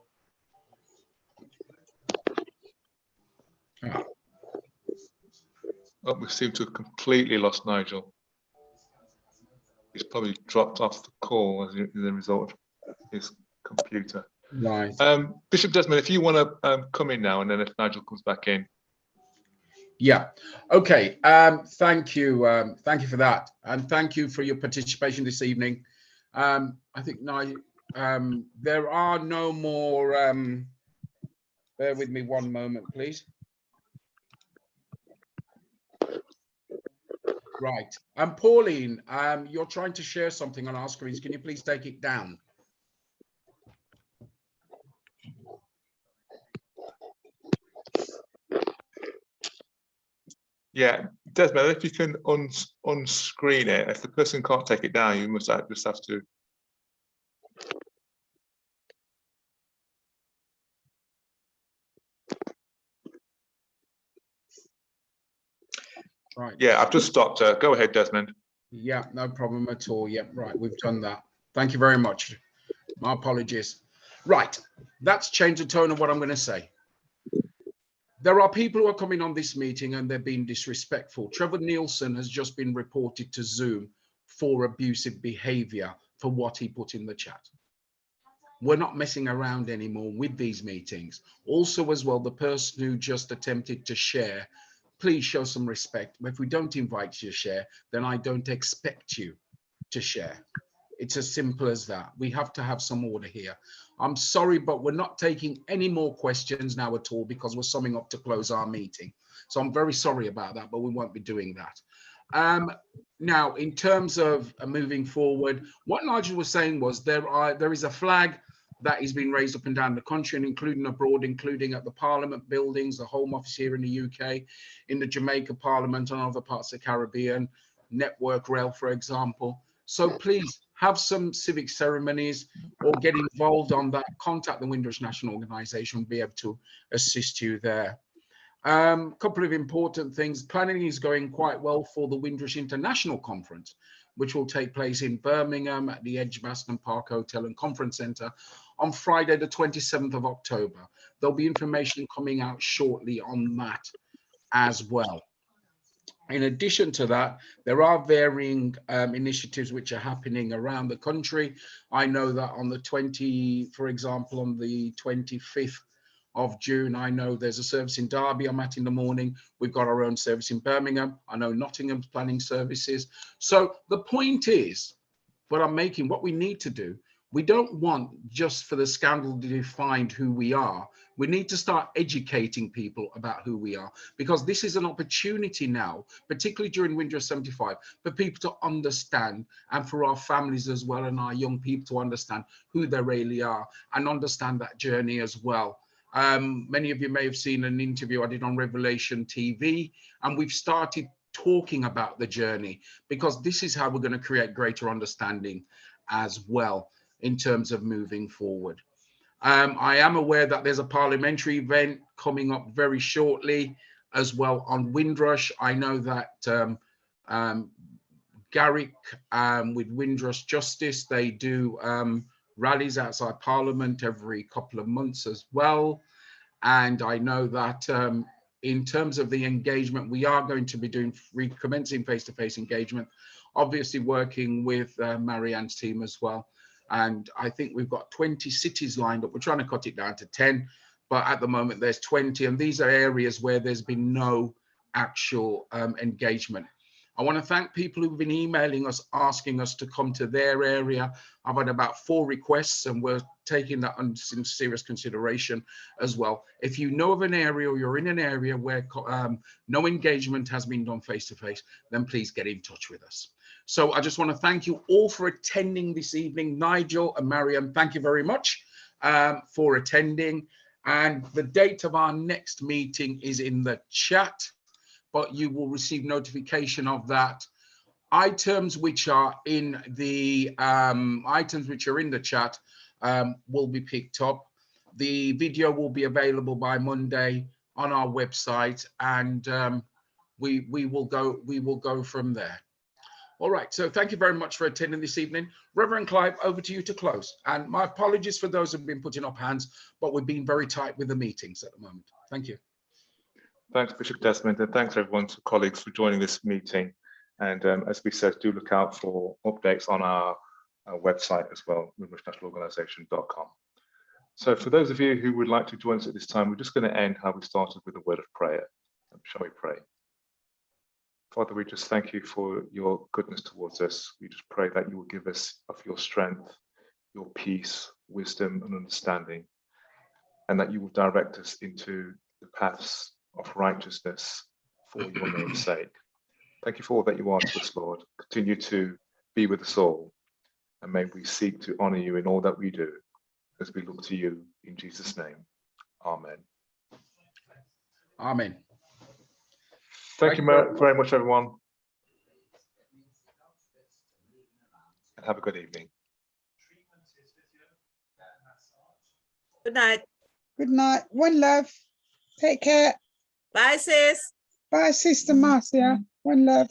Oh, we seem to have completely lost Nigel. He's probably dropped off the call as a result of his computer. Right. Bishop Desmond, if you want to come in now, and then if Nigel comes back in. Yeah. Okay. Thank you. Thank you for that, and thank you for your participation this evening. I think now there are no more. Bear with me one moment, please. Right. Pauline, you're trying to share something on our screens. Can you please take it down? Yeah, Desmond, if you can unscreen it, if the person can't take it down, you must just have to. Right. Yeah, I've just stopped. Go ahead, Desmond. Yeah, no problem at all. Yeah, right. We've done that. Thank you very much. My apologies. Right. That's changed the tone of what I'm going to say. There are people who are coming on this meeting and they're being disrespectful. Trevor Nielsen has just been reported to Zoom for abusive behavior for what he put in the chat. We're not messing around anymore with these meetings. Also, as well, the person who just attempted to share, please show some respect. If we don't invite you to share, then I don't expect you to share. It's as simple as that. We have to have some order here. I'm sorry, but we're not taking any more questions now at all because we're summing up to close our meeting. So I'm very sorry about that, but we won't be doing that. Now, in terms of moving forward, what Nigel was saying was there is a flag that is being raised up and down the country and including abroad, including at the Parliament buildings, the Home Office here in the UK, in the Jamaica Parliament and other parts of the Caribbean, Network Rail, for example. So please have some civic ceremonies or get involved on that. Contact the Windrush National Organisation, be able to assist you there. Couple of important things. Planning is going quite well for the Windrush International Conference, which will take place in Birmingham at the Edgbaston Park Hotel and Conference Centre on Friday, the 27th of October. There'll be information coming out shortly on that as well. In addition to that, there are varying initiatives which are happening around the country. I know that on the for example, on the 25th of June, I know there's a service in Derby I'm at in the morning. We've got our own service in Birmingham. I know Nottingham's planning services. So the point is, what I'm making, what we need to do, we don't want just for the scandal to define who we are. We need to start educating people about who we are, because this is an opportunity now, particularly during Windrush 75, for people to understand, and for our families as well and our young people to understand who they really are and understand that journey as well. Many of you may have seen an interview I did on Revelation TV, and we've started talking about the journey, because this is how we're going to create greater understanding as well in terms of moving forward. I am aware that there's a parliamentary event coming up very shortly as well on Windrush. I know that Garrick with Windrush Justice, they do rallies outside Parliament every couple of months as well. And I know that in terms of the engagement, we are going to be doing recommencing face-to-face engagement, obviously working with Marianne's team as well. And I think we've got 20 cities lined up. We're trying to cut it down to 10, but at the moment there's 20. And these are areas where there's been no actual engagement. I want to thank people who've been emailing us, asking us to come to their area. I've had about 4 requests, and we're taking that under serious consideration as well. If you know of an area, or you're in an area where no engagement has been done face-to-face, then please get in touch with us. So I just want to thank you all for attending this evening. Nigel and Mariam, thank you very much for attending. And the date of our next meeting is in the chat, but you will receive notification of that. Items which are in the chat will be picked up. The video will be available by Monday on our website, and we will go from there. All right, so thank you very much for attending this evening. Reverend Clive, over to you to close. And my apologies for those who've been putting up hands, but we've been very tight with the meetings at the moment. Thank you. Thanks, Bishop Desmond, and thanks everyone, to colleagues, for joining this meeting. And as we said, do look out for updates on our website as well, windrushnationalorganisation.com. So for those of you who would like to join us at this time, we're just going to end how we started, with a word of prayer. Shall we pray? Father, we just thank you for your goodness towards us. We just pray that you will give us of your strength, your peace, wisdom, and understanding, and that you will direct us into the paths of righteousness for your name's sake. Thank you for all that you are to us, Lord. Continue to be with us all, and may we seek to honor you in all that we do as we look to you in Jesus' name. Amen. Amen. Thank you very much, everyone. And have a good evening. Good night. Good night. One love. Take care. Bye, sis. Bye, Sister Marcia. One love.